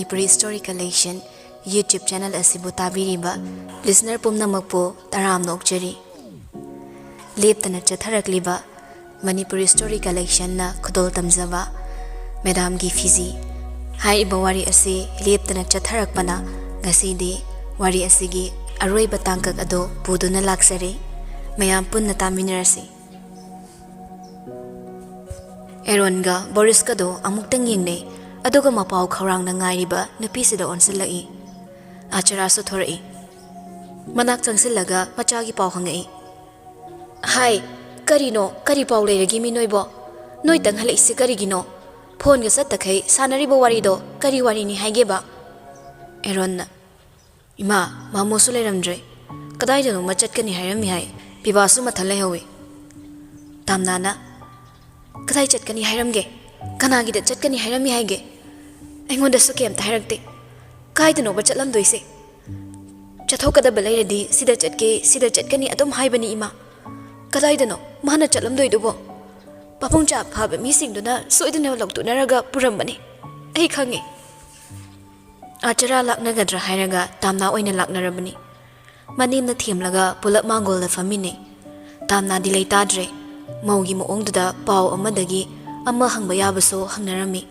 Manipuri Story Collection YouTube channel asibu tabiriba listener pumnamakpo taram nokchari leptana chatharakliba Manipuri Story Collection na khudol tamjaba Madamgi Phiji haiba wari ase leptana chatharakpana ngasidi wari asigi aroiba tangkak ado puduna laksare mayam punna taminarasi Arun ga Boris kado amuktang yingne aduga mapau khawrang na ngairiba nupisida onsilai achara su thorai manak changsilaga machagi pau hangai hai karino kari pau leiragi mi noibo noi tang halai se karigino phone ga satakai sanari bo wari do kari wari ni haige ba Arun ima mamu su leiramdre kadai janu machat kani hairami hai pibasu mathalai hawi tamnana kadai chat kani hairamge kanagi da chat kani hairami haige aingonda su kem tairakte kaidano ba chatlam doise chathokada balairadi sida chatkani adum haibani ima kadaidano mana chatlam doidubo papungcha phaba mi singduna soidana loktunaraga purambani ai khange achara laknagadra hairaga tamna oina laknarabani manimna themlaga pulak mangol da famine tamna dilai tadre maugi moongduda paw amadagi amma hangba yabaso hangnarami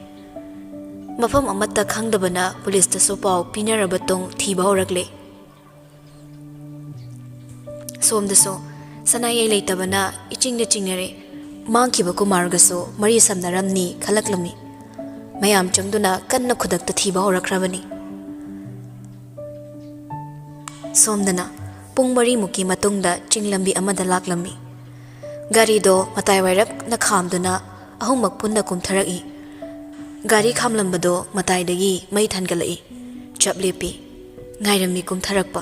mafam amatta khangdabana police ta so paw pinaraba tong thiba horakle somdaso sanayai leitabana ichingna chingnare mangkiba kumargaso mari samnaramni khalaklami mayam changduna kanna khudakta thiba horakrabani somdana pung mari muki matungda chinglambi amada laklami gari do matai wairak na khamduna ahumak punna kumtharaki gari khamlambado matai dagi mai thangalai chaplepi ngairami kumtharakpa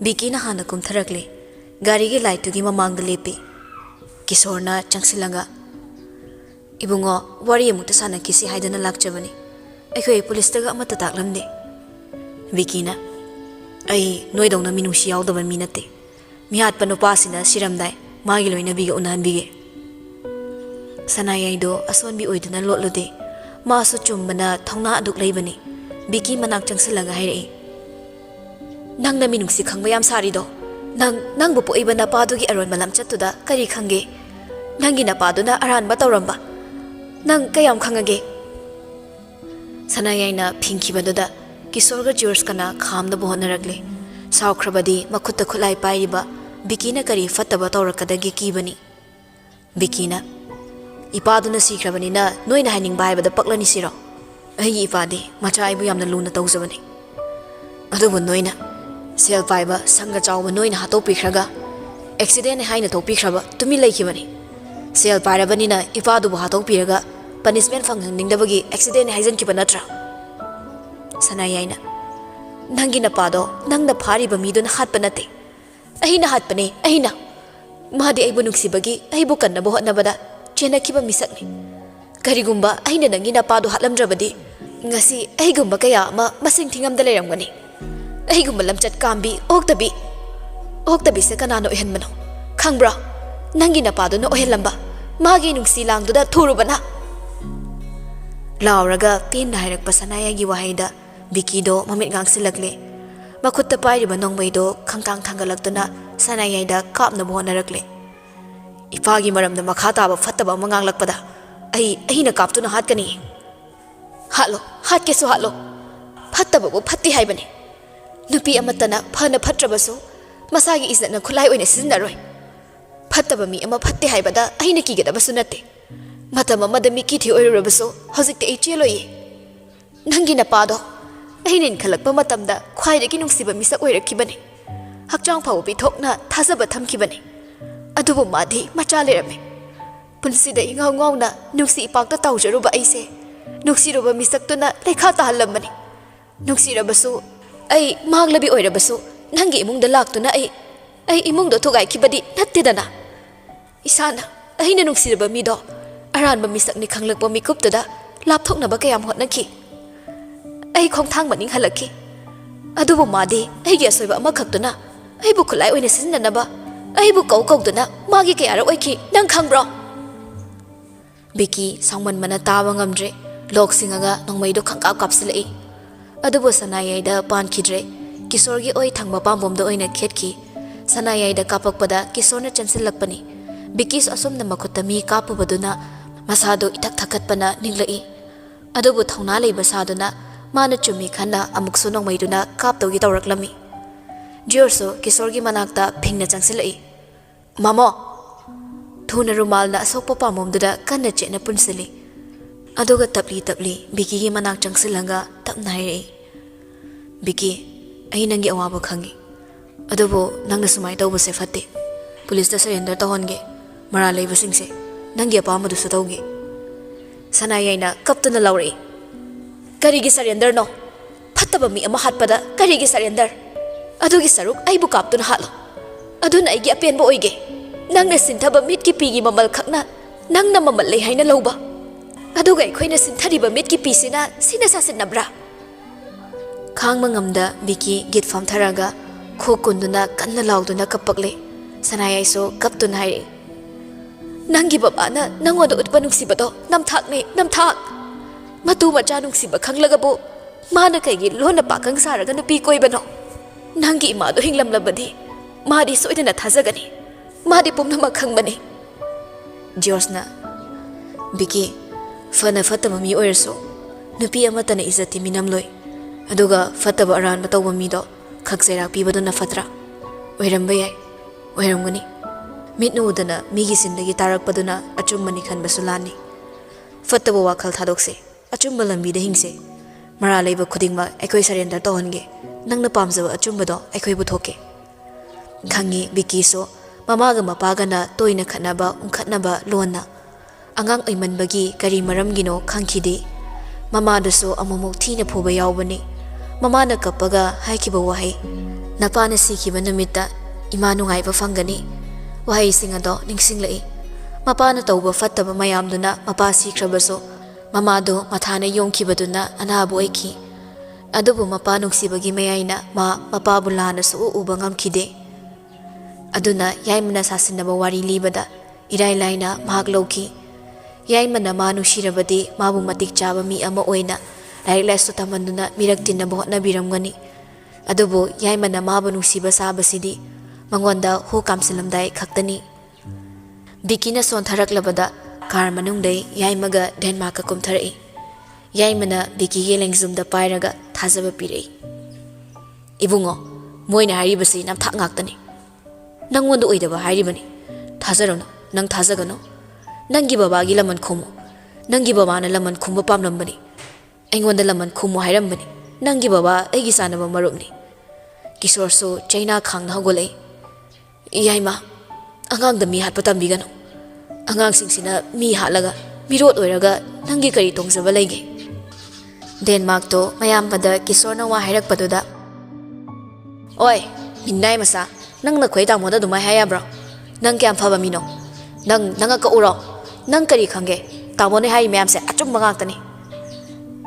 biki na hana kumtharakle gari gi light gi mamangda lepi kisorna changsilaga ibungo wari amukta sana kisi haidana lakchabani akhoi police taga amata taklamde biki na ai noidongna minungsi yawdaba minate mihat panupasina siramdai magi loina biga unan bige sanayai do asonbi oiduna lotlode masu chumbana thongna aduk leibani biki manak changsilaga hairei nangna minungsi khangba yam sari do nang bu poiba na padugi aron malam chatuda kari khange nangi na paduna aran ba tawramba nang kayam khangage sanayai na phingki baduda kisorga george kana khamda bohonaragle saukhrabadi makutta khulai paiba bikina kari fataba tawrakadagi kibani bikina ipaduna sikrabani na noina haning baibada paklani siro ai ipadi macha aibu yamna luna tawjabani adubu noina sel paiba sanga chawba noina hatopi khraga accident haina topi khraba tumi leikibani sel pairabani na ipadu bu hatopi raga punishment fangningdabagi accident haijan kibanatra sanayaina nangi na pado nangna phariba miduna hatpanate ahina hatpane ahina mahadi aibu nuksibagi aibu kanna bo hotnabada chena kiba misakni karigumba ahina nangi na pado hatlamdrabadi ngasi aigumba kaya ma masing thingamda leiramgani aigumba lamchat kambi oktabi se kanano ehenmano khangbra nangi na pado no ohelamba magi nungsi langduda thurubana lauraga pin hairak pasanaya gi wahaida bikido mamit ngangsilakle makutta pairiba nongmaido khangkang thangalakduna sanayaida kapna bohnarakle ipagi maramda makha taba fattaba manganglakpada aina kaptuna hatkani hatlo hatkesu hatlo fattaba bo fatti haibani nupi amatana phana phatrabasu masagi isna khulai oina sizinaroi fattaba mi ama fatti haibada aina kigadabasu natte matama madami kithi oirabasu hojikte ei cheloi nangi na pado ainin khalakpa matamda khwaidagi nungsiba misak oirakibani hakchang phaw bithokna thajaba thamkibani adubu madhi macha lerame punsida ingaw ngawna nungsi ipakta tawjaruba aise nuksiruba misaktuna lekha tahallamani nuksirabasu ai maglabi oirabasu nangi imungda laktuna ai imungdo thogai kibadi nattedana isana aina nuksiraba mido aranba misakni khanglakpa mikuptada lapthoknaba kayam hotnaki ai khongthang maning halaki adubu madi aigi asoiba ama khaktuna aibu khulai oina sizinanaba aibu kauduna magi kayara oiki nang khangbro biki sangman mana tawa ngamdre lok singaga nongmaido khangka kapsilai ꯑꯗꯨꯕꯨ ꯁꯅꯥꯌꯥꯏꯗ ꯄꯥꯟꯈꯤꯗ꯭ꯔꯦ ꯀꯤꯁꯣꯔꯒꯤ ꯑꯣꯏ ꯊꯪꯕ ꯄꯥꯝꯕꯣꯝꯗ ꯑꯣꯏꯅ ꯈꯦꯠꯈꯤ ꯁꯅꯥꯌꯥꯏꯗ ꯀꯥꯞꯄꯛꯄꯗ ꯀꯤꯁꯣꯔꯅ ꯆꯦꯟꯁꯤꯜꯂꯛꯄꯅꯤ ꯕꯤꯀꯤꯁ ꯑꯁꯨꯝꯅ ꯃꯈꯨꯠꯇ ꯃꯤ ꯀꯥꯞꯄꯨꯕꯗꯨꯅ ꯃꯁꯥꯗꯣ ꯏꯊꯛ ꯊꯛꯀꯠꯄꯅ ꯅꯤꯡꯂꯛꯏ ꯑꯗꯨꯕꯨ ꯊꯧꯅꯥ ꯂꯩꯕ ꯁꯥꯗꯨꯅ ꯃꯥꯅ ꯆꯨꯝꯃꯤ ꯈꯟꯅ ꯑꯃꯨꯛꯁꯨ ꯅꯣꯡꯃꯩꯗꯨꯅ ꯀꯥꯞꯇꯧꯒꯤ ꯇꯧꯔꯛꯂꯝꯃꯤ ꯖꯤꯌꯣꯔꯁꯨ ꯀꯤꯁꯣꯔꯒꯤ ꯃꯅꯥꯛꯇ ꯐꯤꯡꯅ ꯆꯪꯁꯤꯜꯂꯛꯏ ꯃꯃꯣ ꯊꯨꯅ ꯔꯨꯃꯥꯜꯅ ꯑꯁꯣꯛꯄ ꯄꯥꯝꯕꯣꯝꯗꯨꯗ ꯀꯟꯅ ꯆꯦꯠꯅ ꯄꯨꯟꯁꯤꯜꯂꯤ ꯑꯗꯨꯒ ꯇꯞꯂꯤ ꯇꯞꯂꯤ ꯕꯤꯀꯤꯒꯤ ꯃꯅꯥꯛ ꯆꯪꯁꯤꯜꯂꯒ ꯇꯞꯅ ꯍꯥꯏꯔꯛꯏ ꯕꯤꯀꯤ ꯑꯩ ꯅꯪꯒꯤ ꯑꯋꯥꯕ ꯈꯪꯉꯤ ꯑꯗꯨꯕꯨ ꯅꯪꯅ ꯁꯨꯃꯥꯏꯅ ꯇꯧꯕꯁꯦ ꯐꯠꯇꯦ ꯄꯨꯂꯤꯁꯇ ꯁꯔꯦꯟꯗꯔ ꯇꯧꯍꯟꯒꯦ ꯃꯔꯥꯜ ꯂꯩꯕꯁꯤꯡꯁꯦ ꯅꯪꯒꯤ ꯑꯄꯥꯝꯕꯗꯨꯁꯨ ꯇꯧꯒꯦ ꯁꯅꯥꯌꯥꯏꯅ ꯀꯞꯇꯨꯅ ꯂꯥꯎꯔꯛꯏ ꯀꯔꯤꯒꯤ ꯁꯔꯦꯟꯗꯔꯅꯣ ꯐꯠꯇꯕ ꯃꯤ ꯑꯃ ꯍꯥꯠꯄꯗ ꯀꯔꯤꯒꯤ ꯁꯔꯦꯟꯗꯔ ꯑꯗꯨꯒꯤ ꯁꯔꯨꯛ ꯑꯩꯕꯨ ꯀꯥꯞꯇꯨꯅ ꯍꯥꯠꯂꯣ ꯑꯗꯨꯅ ꯑꯩꯒꯤ ꯑꯄꯦꯟꯕ ꯑꯣꯏꯒꯦ ꯅꯪꯅ ꯁꯤꯟꯊꯕ ꯃꯤꯠꯀꯤ ꯄꯤꯒꯤ ꯃꯃꯜ ꯈꯛꯅ ꯅꯪꯅ ꯃꯃꯜ ꯂꯩ ꯍꯥꯏꯅ ꯂꯧꯕ ꯑꯗꯨꯒ ꯑꯩꯈꯣꯏꯅ ꯁꯤꯟꯊꯔꯤꯕ ꯃꯤꯠꯀꯤ ꯄꯤꯁꯤꯅ ꯁꯤꯅ ꯁꯥꯁꯤꯟꯅꯕ꯭ꯔꯥ ꯈꯥꯡꯕ ꯉꯝꯗ ꯕꯤꯀꯤ ꯒꯤꯠ ꯐꯝꯊꯔꯒ ꯈꯨ ꯀꯨꯟꯗꯨꯅ ꯀꯟꯅ ꯂꯥꯎꯗꯨꯅ ꯀꯞꯄꯛꯂꯦ ꯁꯅꯥꯌꯥꯏꯁꯨ ꯀꯞꯇꯨꯅ ꯍꯥꯏꯔꯛꯏ ꯅꯪꯒꯤ ꯕꯕꯥꯅ ꯅꯪꯉꯣꯟꯗ ꯎꯠꯄ ꯅꯨꯡꯁꯤꯕꯗꯣ ꯅꯝꯊꯥꯛꯅꯦ ꯅꯝꯊꯥꯛ ꯃꯇꯨ ꯃꯆꯥ ꯅꯨꯡꯁꯤꯕ ꯈꯪꯂꯒꯕꯨ ꯃꯥꯅ ꯀꯩꯒꯤ ꯂꯣꯟꯅ ꯄꯥꯈꯪ ꯁꯥꯔꯒ ꯅꯨꯄꯤ ꯀꯣꯏꯕꯅꯣ ꯅꯪꯒꯤ ꯏꯃꯥꯗꯣ ꯍꯤꯡꯂꯝꯂꯕꯗꯤ ꯃꯥꯗꯤ ꯁꯣꯏꯗꯅ ꯊꯥꯖꯒꯅꯤ ꯃꯥꯗꯤ ꯄꯨꯝꯅꯃꯛ ꯈꯪꯕꯅꯤ ꯖꯣꯔꯖꯅ ꯕꯤꯀꯤ ꯐꯅ ꯐꯠꯇꯕ ꯃꯤ ꯑꯣꯏꯔꯁꯨ ꯅꯨꯄꯤ ꯑꯃꯠꯇꯅ ꯏꯖꯠꯇꯤ ꯃꯤꯅꯝꯂꯣꯏ ꯑꯗꯨꯒ ꯐꯠꯇꯕ ꯑꯔꯥꯟꯕ ꯇꯧꯕ ꯃꯤꯗꯣ ꯈꯛ ꯆꯩꯔꯥꯛ ꯄꯤꯕꯗꯨꯅ ꯐꯠꯇ꯭ꯔꯥ ꯑꯣꯏꯔꯝꯕ ꯌꯥꯏ ꯑꯣꯏꯔꯝꯒꯅꯤ ꯃꯤꯠꯅ ꯎꯗꯅ ꯃꯤꯒꯤ ꯁꯤꯟꯗꯒꯤ ꯇꯥꯔꯛꯄꯗꯨꯅ ꯑꯆꯨꯝꯕꯅꯤ ꯈꯟꯕꯁꯨ ꯂꯥꯟꯅꯤ ꯐꯠꯇꯕ ꯋꯥꯈꯜ ꯊꯥꯗꯣꯛꯁꯦ ꯑꯆꯨꯝꯕ ꯂꯝꯕꯤꯗ ꯍꯤꯡꯁꯦ ꯃꯔꯥꯜ ꯂꯩꯕ ꯈꯨꯗꯤꯡꯃꯛ ꯑꯩꯈꯣꯏ ꯁꯔꯦꯟꯗꯔ ꯇꯧꯍꯟꯒꯦ ꯅꯪꯅ ꯄꯥꯝꯖꯕ ꯑꯆꯨꯝꯕꯗꯣ ꯑꯩꯈꯣꯏ ꯄꯨꯊꯣꯛꯀꯦ ꯈꯪꯉꯤ ꯕꯤꯀꯤꯁꯨ ꯃꯃꯥꯒ ꯃꯄꯥꯒꯅ ꯇꯣꯏꯅ ꯈꯠꯅꯕ ꯎꯪꯈꯠꯅꯕ ꯂꯣꯟꯅ ꯑꯉꯥꯡ ꯑꯣꯏꯃꯟꯕꯒꯤ ꯀꯔꯤ ꯃꯔꯝꯒꯤꯅꯣ ꯈꯪꯈꯤꯗꯦ ꯃꯃꯥꯗꯨꯁꯨ ꯑꯃꯨꯛ ꯊꯤꯅ ꯐꯨꯕ ꯌꯥꯎꯕꯅꯤ ꯃꯃꯥꯅ ꯀꯞꯄꯒ ꯍꯥꯏꯈꯤꯕ ꯋꯥꯍꯩ ꯅꯄꯥꯅ ꯁꯤꯈꯤꯕ ꯅꯨꯃꯤꯠꯇ ꯏꯃꯥ ꯅꯨꯡꯉꯥꯏꯕ ꯐꯪꯒꯅꯤ ꯋꯥꯍꯩꯁꯤꯡ ꯑꯗꯣ ꯅꯤꯡꯁꯤꯡꯂꯛꯏ ꯃꯄꯥꯅ ꯇꯧꯕ ꯐꯠꯇꯕ ꯃꯌꯥꯝꯗꯨꯅ ꯃꯄꯥ ꯁꯤꯈ꯭ꯔꯕꯁꯨ ꯃꯃꯥꯗꯣ ꯃꯊꯥꯅ ꯌꯣꯝꯈꯤꯕꯗꯨꯅ ꯑꯅꯥꯕ ꯑꯣꯏꯈꯤ ꯑꯗꯨꯕꯨ ꯃꯄꯥ ꯅꯨꯡꯁꯤꯕꯒꯤ ꯃꯌꯥꯏꯅ ꯃꯄꯥꯕꯨ ꯂꯥꯟꯅ ꯁꯨꯛꯎ ꯎꯕ ꯉꯝꯈꯤꯗꯦ ꯑꯗꯨꯅ ꯌꯥꯏꯃꯅ ꯁꯥꯁꯤꯟꯅꯕ ꯋꯥꯔꯤ ꯂꯤꯕꯗ ꯏꯔꯥꯏ ꯂꯥꯏꯅ ꯃꯍꯥꯛ ꯂꯧꯈꯤ ꯌꯥꯏꯃꯅ ꯃꯥ ꯅꯨꯡꯁꯤꯔꯕꯗꯤ ꯃꯥꯕꯨ ꯃꯇꯤꯛ ꯆꯥꯕ ꯃꯤ ꯑꯃ ꯑꯣꯏꯅ ꯂꯥꯏꯔꯤꯛ ꯂꯥꯏꯁꯨ ꯇꯝꯍꯟꯗꯨꯅ ꯃꯤꯔꯛ ꯇꯤꯟꯅꯕ ꯍꯣꯠꯅꯕꯤꯔꯝꯒꯅꯤ ꯑꯗꯨꯕꯨ ꯌꯥꯏꯃꯅ ꯃꯥꯕꯨ ꯅꯨꯡꯁꯤꯕ ꯁꯥꯕꯁꯤꯗꯤ ꯃꯉꯣꯟꯗ ꯍꯨ ꯀꯥꯝꯁꯤꯜꯂꯝꯗꯥꯏ ꯈꯛꯇꯅꯤ ꯕꯤꯀꯤꯅ ꯁꯣꯟꯊꯔꯛꯂꯕꯗ ꯀꯥꯔ ꯃꯅꯨꯡꯗꯩ ꯌꯥꯏꯃꯒ ꯗꯦꯟꯃꯥꯔꯛꯀ ꯀꯨꯝꯊꯔꯛꯏ ꯌꯥꯏꯃꯅ ꯕꯤꯀꯤꯒꯤ ꯂꯦꯡꯖꯨꯝꯗ ꯄꯥꯏꯔꯒ ꯊꯥꯖꯕ ꯄꯤꯔꯛꯏ ꯏꯕꯨꯡꯉꯣ ꯃꯣꯏꯅ ꯍꯥꯏꯔꯤꯕꯁꯤ ꯅꯝꯊꯥꯛ ꯉꯥꯛꯇꯅꯤ ꯅꯪꯉꯣꯟꯗ ꯑꯣꯏꯗꯕ ꯍꯥꯏꯔꯤꯕꯅꯤ ꯊꯥꯖꯔꯨꯅꯨ ꯅꯪ ꯊꯥꯖꯒꯅꯨ ꯅꯪꯒꯤ ꯕꯕꯥꯒꯤ ꯂꯃꯟ ꯈꯨꯝꯃꯨ ꯅꯪꯒꯤ ꯕꯕꯥꯅ ꯂꯃꯟ ꯈꯨꯝꯕ ꯄꯥꯝꯂꯝꯕꯅꯤ ꯑꯩꯉꯣꯟꯗ ꯂꯃꯟ ꯈꯨꯝꯃꯨ ꯍꯥꯏꯔꯝꯕꯅꯤ ꯅꯪꯒꯤ ꯕꯕꯥ ꯑꯩꯒꯤ ꯆꯥꯟꯅꯕ ꯃꯔꯨꯞꯅꯤ ꯀꯤꯁꯣꯔꯁꯨ ꯆꯩꯅꯥ ꯈꯥꯡꯅ ꯍꯧꯒꯠꯂꯛꯏ ꯌꯥꯏꯃ ꯑꯉꯥꯡꯗ ꯃꯤ ꯍꯥꯠꯄ ꯇꯝꯕꯤꯒꯅꯨ ꯑꯉꯥꯡꯁꯤꯡꯁꯤꯅ ꯃꯤ ꯍꯥꯠꯂꯒ ꯃꯤꯔꯣꯠ ꯑꯣꯏꯔꯒ ꯅꯪꯒꯤ ꯀꯔꯤ ꯇꯣꯡꯖꯕ ꯂꯩꯒꯦ ꯗꯦꯟꯃꯥꯔꯛꯇꯣ ꯃꯌꯥꯝꯕꯗ ꯀꯤꯁꯣꯔꯅ ꯋꯥ ꯍꯥꯏꯔꯛꯄꯗꯨꯗ ꯑꯣꯏ ꯃꯤꯅꯥꯏ ꯃꯆꯥ ꯅꯪꯅ ꯈꯣꯏ ꯇꯥꯃꯣꯗ ꯑꯗꯨꯃꯥꯏ ꯍꯥꯏꯌꯥꯕ꯭ꯔꯣ ꯅꯪ ꯀꯌꯥꯝ ꯐꯕ ꯃꯤꯅꯣ ꯅꯪ ꯀꯛꯎꯔꯣ ꯅꯪ ꯀꯔꯤ ꯈꯪꯒꯦ ꯇꯥꯃꯣꯅ ꯍꯥꯏꯔꯤ ꯃꯌꯥꯝꯁꯦ ꯑꯆꯨꯝꯕ ꯉꯥꯛꯇꯅꯤ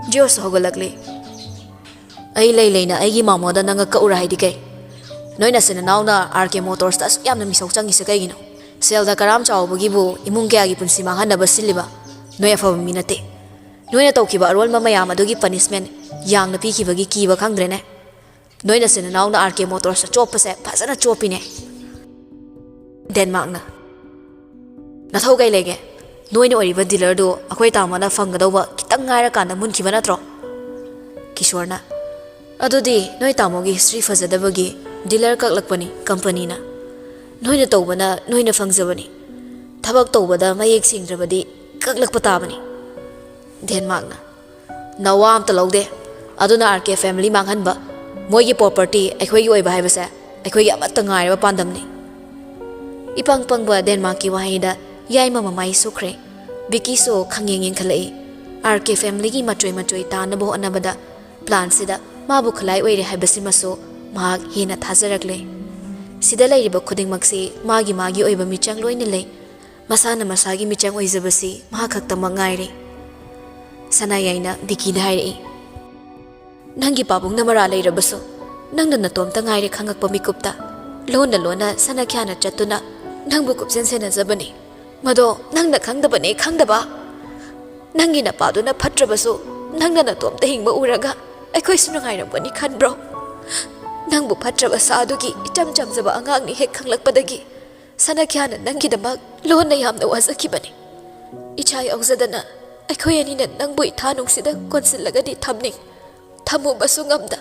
ꯖꯣꯔꯖ ꯍꯧꯒꯠꯂꯛꯂꯤ ꯑꯩ ꯂꯩꯅ ꯑꯩꯒꯤ ꯃꯥꯃꯣꯗ ꯅꯪ ꯀꯛꯎꯔ ꯍꯥꯏꯗꯤ ꯀꯩ ꯅꯣꯏ ꯅꯆꯤꯟ ꯅꯅꯥꯎꯅ RK ꯃꯣꯇꯣꯔꯁꯇ ꯑꯁꯨꯛ ꯌꯥꯝꯅ ꯃꯤꯁꯧ ꯆꯪꯉꯤꯁꯦ ꯀꯩꯒꯤꯅꯣ ꯁꯦꯜꯗ ꯀꯔꯥꯝ ꯆꯥꯎꯕꯒꯤꯕꯨ ꯏꯃꯨꯡ ꯀꯌꯥꯒꯤ ꯄꯨꯟꯁꯤ ꯃꯥꯡꯍꯟꯅꯕ ꯁꯤꯜꯂꯤꯕ ꯅꯣꯏ ꯑꯐꯕ ꯃꯤ ꯅꯠꯇꯦ ꯅꯣꯏꯅ ꯇꯧꯈꯤꯕ ꯑꯔꯣꯟꯕ ꯃꯌꯥꯝ ꯑꯗꯨꯒꯤ ꯄꯅꯤꯁꯃꯦꯟ ꯌꯥꯡꯅ ꯄꯤꯈꯤꯕꯒꯤ ꯀꯤꯕ ꯈꯪꯗ꯭ꯔꯦꯅꯦ ꯅꯣꯏ ꯅꯆꯤꯟ ꯅꯅꯥꯎꯅ RK ꯃꯣꯇꯣꯔꯁꯇ ꯆꯣꯞꯄꯁꯦ ꯐꯖꯅ ꯆꯣꯞꯄꯤꯅꯦ ꯗꯦꯟꯃꯥꯔꯛꯅ ꯅꯊꯧ ꯀꯩ ꯂꯩꯒꯦ ꯅꯣꯏꯅ ꯑꯣꯏꯔꯤꯕ ꯗꯤꯂꯔꯗꯨ ꯑꯩꯈꯣꯏ ꯇꯥꯃꯣꯅ ꯐꯪꯒꯗꯧꯕ ꯈꯤꯇꯪ ꯉꯥꯏꯔꯀꯥꯟꯗ ꯃꯨꯟꯈꯤꯕ ꯅꯠꯇ꯭ꯔꯣ ꯀꯤꯁꯣꯔꯅ ꯑꯗꯨꯗꯤ ꯅꯣꯏ ꯇꯥꯃꯣꯒꯤ ꯍꯤꯁꯇ꯭ꯔꯤ ꯐꯖꯗꯕꯒꯤ ꯗꯤꯂꯔ ꯀꯛꯂꯛꯄꯅꯤ ꯀꯝꯄꯅꯤꯅ ꯅꯣꯏꯅ ꯇꯧꯕꯅ ꯅꯣꯏꯅ ꯐꯪꯖꯕꯅꯤ ꯊꯕꯛ ꯇꯧꯕꯗ ꯃꯌꯦꯛ ꯁꯦꯡꯗ꯭ꯔꯕꯗꯤ ꯀꯛꯂꯛꯄ ꯇꯥꯕꯅꯤ ꯗꯦꯟꯃꯥꯔꯛꯅ ꯅꯋꯥ ꯑꯝꯇ ꯂꯧꯗꯦ ꯑꯗꯨꯅ RK ꯐꯦꯃꯤꯂꯤ ꯃꯥꯡꯍꯟꯕ ꯃꯣꯏꯒꯤ ꯄ꯭ꯔꯣꯄꯔꯇꯤ ꯑꯩꯈꯣꯏꯒꯤ ꯑꯣꯏꯕ ꯍꯥꯏꯕꯁꯦ ꯑꯩꯈꯣꯏꯒꯤ ꯑꯃꯠꯇ ꯉꯥꯏꯔꯕ ꯄꯥꯟꯗꯝꯅꯤ ꯏꯄꯪ ꯄꯪꯕ ꯗꯦꯟꯃꯥꯔꯛꯀꯤ ꯋꯥꯍꯩꯗ ꯌꯥꯏꯃ ꯃꯃꯥꯏ ꯁꯨꯈ꯭ꯔꯦ ꯕꯤꯀꯤꯁꯨ ꯈꯪꯌꯦꯡ ꯌꯦꯡꯈꯠꯂꯛꯏ RK ꯐꯦꯃꯤꯂꯤꯒꯤ ꯃꯆꯣꯏ ꯇꯥꯅꯕ ꯍꯣꯠꯅꯕꯗ ꯄ꯭ꯂꯥꯟꯁꯤꯗ ꯃꯥꯕꯨ ꯈꯨꯠꯂꯥꯏ ꯑꯣꯏꯔꯦ ꯍꯥꯏꯕꯁꯤꯃꯁꯨ ꯃꯍꯥꯛ ꯍꯦꯟꯅ ꯊꯥꯖꯔꯛꯂꯦ ꯁꯤꯗ ꯂꯩꯔꯤꯕ ꯈꯨꯗꯤꯡꯃꯛꯁꯤ ꯃꯥꯒꯤ ꯑꯣꯏꯕ ꯃꯤꯆꯪ ꯂꯣꯏꯅ ꯂꯩ ꯃꯁꯥꯅ ꯃꯁꯥꯒꯤ ꯃꯤꯆꯪ ꯑꯣꯏꯖꯕꯁꯤ ꯃꯍꯥꯛ ꯈꯛꯇꯃꯛ ꯉꯥꯏꯔꯦ ꯁꯅꯥꯌꯥꯏꯅ ꯕꯤꯀꯤꯗ ꯍꯥꯏꯔꯛꯏ ꯅꯪꯒꯤ ꯄꯥꯕꯨꯡꯅ ꯃꯔꯥ ꯂꯩꯔꯕꯁꯨ ꯅꯪꯅ ꯅꯇꯣꯝꯇ ꯉꯥꯏꯔꯦ ꯈꯪꯉꯛꯄ ꯃꯤꯀꯨꯞꯇ ꯂꯣꯟꯅ ꯁꯅꯥꯈ꯭ꯌꯥꯅ ꯆꯠꯇꯨꯅ ꯅꯪꯕꯨ ꯀꯨꯞꯁꯦꯟ ꯁꯦꯟꯅꯖꯕꯅꯤ ꯃꯗꯣ ꯅꯪꯅ ꯈꯪꯗꯕꯅꯦ ꯈꯪꯗꯕ ꯅꯪꯒꯤ ꯅꯄꯥꯗꯨꯅ ꯐꯠꯇ꯭ꯔꯕꯁꯨ ꯅꯪꯅ ꯅꯇꯣꯝꯇ ꯍꯤꯡꯕ ꯎꯔꯒ ꯑꯩꯈꯣꯏ ꯁꯨꯅꯉꯥꯏꯔꯝꯕꯅꯤ ꯈꯟꯕ꯭ꯔꯣ ꯅꯪꯕꯨ ꯐꯠꯇ꯭ꯔꯕ ꯁꯥꯗꯨꯒꯤ ꯏꯆꯝ ꯆꯝꯖꯕ ꯑꯉꯥꯡꯅꯤ ꯍꯦꯛ ꯈꯪꯂꯛꯄꯗꯒꯤ ꯁꯅꯥꯈ꯭ꯌꯥꯅ ꯅꯪꯒꯤꯗꯃꯛ ꯂꯣꯟꯅ ꯌꯥꯝꯅ ꯋꯥꯖꯈꯤꯕꯅꯤ ꯏꯆꯥ ꯌꯥꯎꯖꯗꯅ ꯑꯩꯈꯣꯏ ꯑꯅꯤꯅ ꯅꯪꯕꯨ ꯏꯊꯥꯅꯨꯡꯁꯤꯗ ꯀꯣꯟꯁꯤꯜꯂꯒꯗꯤ ꯊꯝꯅꯤꯡ ꯊꯝꯃꯨꯕꯁꯨ ꯉꯝꯗ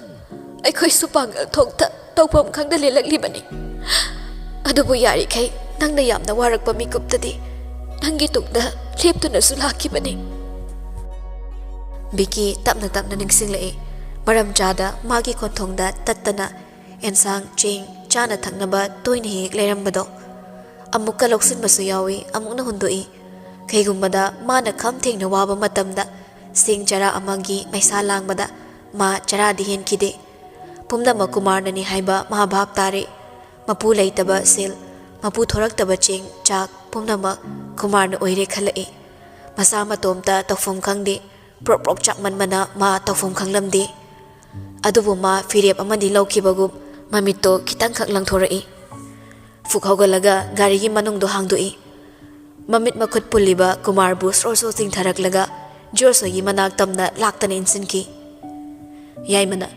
ꯑꯩꯈꯣꯏꯁꯨ ꯄꯥꯡꯒꯜ ꯊꯣꯛꯇ ꯇꯧꯐꯝ ꯈꯪꯗ ꯂꯦꯜꯂꯛꯂꯤꯕꯅꯤ ꯑꯗꯨꯕꯨ ꯌꯥꯔꯤꯈꯩ ꯅꯪꯅ ꯌꯥꯝꯅ ꯋꯥꯔꯛꯄ ꯃꯤꯀꯨꯞꯇꯗꯤ ꯅꯪꯒꯤ ꯇꯨꯡꯗ ꯂꯦꯞꯇꯨꯅꯁꯨ ꯂꯥꯛꯈꯤꯕꯅꯤ ꯕꯤꯀꯤ ꯇꯞꯅ ꯇꯞꯅ ꯅꯤꯡꯁꯤꯡꯂꯛꯏ ꯃꯔꯝ ꯆꯥꯗ ꯃꯥꯒꯤ ꯈꯣꯟꯊꯣꯡꯗ ꯇꯠꯇꯅ ꯑꯦꯟꯁꯥꯡ ꯆꯦꯡ ꯆꯥꯅ ꯊꯛꯅꯕ ꯇꯣꯏꯅ ꯍꯦꯛ ꯂꯩꯔꯝꯕꯗꯣ ꯑꯃꯨꯛꯀ ꯂꯧꯁꯤꯟꯕꯁꯨ ꯌꯥꯎꯏ ꯑꯃꯨꯛꯅ ꯍꯨꯟꯗꯣꯛꯏ ꯀꯩꯒꯨꯝꯕꯗ ꯃꯥꯅ ꯈꯝ ꯊꯦꯡꯅ ꯋꯥꯕ ꯃꯇꯝꯗ ꯁꯤꯡ ꯆꯔꯥ ꯑꯃꯒꯤ ꯃꯩꯁꯥ ꯂꯥꯡꯕꯗ ꯃꯥ ꯆꯔꯥꯗꯤ ꯍꯦꯟꯈꯤꯗꯦ ꯄꯨꯝꯅꯃꯛ ꯀꯨꯃꯥꯔꯅꯅꯤ ꯍꯥꯏꯕ ꯃꯥ ꯚꯥꯞ ꯇꯥꯔꯦ ꯃꯄꯨ ꯂꯩꯇꯕ ꯁꯦꯜ ꯃꯄꯨ ꯊꯣꯔꯛꯇꯕ ꯆꯦꯡ ꯆꯥꯛ ꯄꯨꯝꯅꯃꯛ ꯀꯨꯃꯥꯔꯅ ꯑꯣꯏꯔꯦ ꯈꯜꯂꯛꯏ ꯃꯁꯥ ꯃꯇꯣꯝꯇ ꯇꯧꯐꯝ ꯈꯪꯗꯦ ꯄ꯭ꯔꯣꯛ ꯄ꯭ꯔꯣꯛ ꯆꯥꯛꯃꯟꯕꯅ ꯃꯥ ꯇꯧꯐꯝ ꯈꯪꯂꯝꯗꯦ ꯑꯗꯨꯕꯨ ꯃꯥ ꯐꯤꯔꯦꯞ ꯑꯃꯗꯤ ꯂꯧꯈꯤꯕꯒꯨꯝ ꯃꯃꯤꯠꯇꯣ ꯈꯤꯇꯪꯈꯛ ꯂꯪꯊꯣꯔꯛꯏ ꯐꯨꯛ ꯍꯧꯒꯠꯂꯒ ꯒꯥꯔꯤꯒꯤ ꯃꯅꯨꯡꯗꯣ ꯍꯥꯡꯗꯣꯛꯏ ꯃꯃꯤꯠ ꯃꯈꯨꯠ ꯄꯨꯜꯂꯤꯕ ꯀꯨꯃꯥꯔꯕꯨ ꯁ꯭ꯔꯣ ꯁ꯭ꯔꯣ ꯆꯤꯡꯊꯔꯛꯂꯒ ꯖꯣꯔꯁꯣꯏꯒꯤ ꯃꯅꯥꯛ ꯇꯝꯅ ꯂꯥꯛꯇꯅ ꯏꯟꯁꯤꯟꯈꯤ ꯌꯥꯏꯃꯅ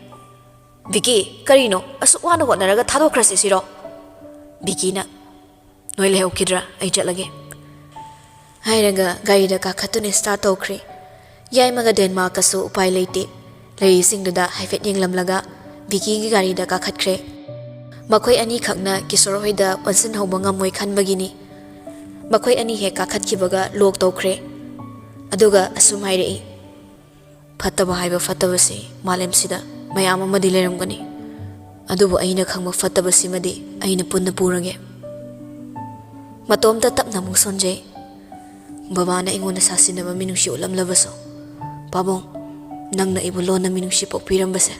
ꯕꯤꯀꯤ ꯀꯔꯤꯅꯣ ꯑꯁꯨꯛ ꯋꯥꯅ ꯍꯣꯠꯅꯔꯒ ꯊꯥꯗꯣꯛꯈ꯭ꯔꯁꯤ ꯁꯤꯔꯣ ꯕꯤꯀꯤꯅ ꯅꯣꯏ ꯂꯩꯍꯧꯈꯤꯗ꯭ꯔꯥ ꯑꯩ ꯆꯠꯂꯒꯦ ꯍꯥꯏꯔꯒ ꯒꯥꯔꯤꯗ ꯀꯥꯈꯠꯇꯨꯅ ꯁ꯭ꯇꯥꯔꯠ ꯇꯧꯈ꯭ꯔꯦ ꯌꯥꯏꯃꯒ ꯗꯦꯟꯃꯥꯔꯛꯀꯁꯨ ꯎꯄꯥꯏ ꯂꯩꯇꯦ ꯂꯩꯔꯤꯁꯤꯡꯗꯨꯗ ꯍꯥꯏꯐꯦꯠ ꯌꯦꯡꯂꯝꯂꯒ ꯕꯤꯀꯤꯒꯤ ꯒꯥꯔꯤꯗ ꯀꯥꯈꯠꯈ꯭ꯔꯦ ꯃꯈꯣꯏ ꯑꯅꯤꯈꯛꯅ ꯀꯤꯁꯣꯔ ꯍꯣꯏꯗ ꯑꯣꯟꯁꯤꯟꯍꯧꯕ ꯉꯝꯃꯣꯏ ꯈꯟꯕꯒꯤꯅꯤ ꯃꯈꯣꯏ ꯑꯅꯤ ꯍꯦꯛ ꯀꯥꯈꯠꯈꯤꯕꯒ ꯂꯣꯛ ꯇꯧꯈ꯭ꯔꯦ ꯑꯗꯨꯒ ꯑꯁꯨꯝ ꯍꯥꯏꯔꯛꯏ ꯐꯠꯇꯕ ꯍꯥꯏꯕ ꯐꯠꯇꯕꯁꯤ ꯃꯥꯂꯦꯝꯁꯤꯗ ꯃꯌꯥꯝ ꯑꯃꯗꯤ ꯂꯩꯔꯝꯒꯅꯤ ꯑꯗꯨꯕꯨ ꯑꯩꯅ ꯈꯪꯕ ꯐꯠꯇꯕꯁꯤꯃꯗꯤ ꯑꯩꯅ ꯄꯨꯟꯅ ꯄꯨꯔꯒꯦ ꯃꯇꯣꯝꯇ ꯇꯞꯅ ꯑꯃꯨꯛ ꯁꯣꯟꯖꯩ ꯕꯕꯥꯅ ꯑꯩꯉꯣꯟꯗ ꯁꯥꯁꯤꯟꯅꯕ ꯃꯤꯅꯨꯡꯁꯤ ꯎꯠꯂꯝꯂꯕꯁꯨ ꯄꯥꯕꯨꯡ ꯅꯪꯅ ꯑꯩꯕꯨ ꯂꯣꯟꯅ ꯃꯤꯅꯨꯡꯁꯤ ꯄꯣꯛꯄꯤꯔꯝꯕꯁꯦ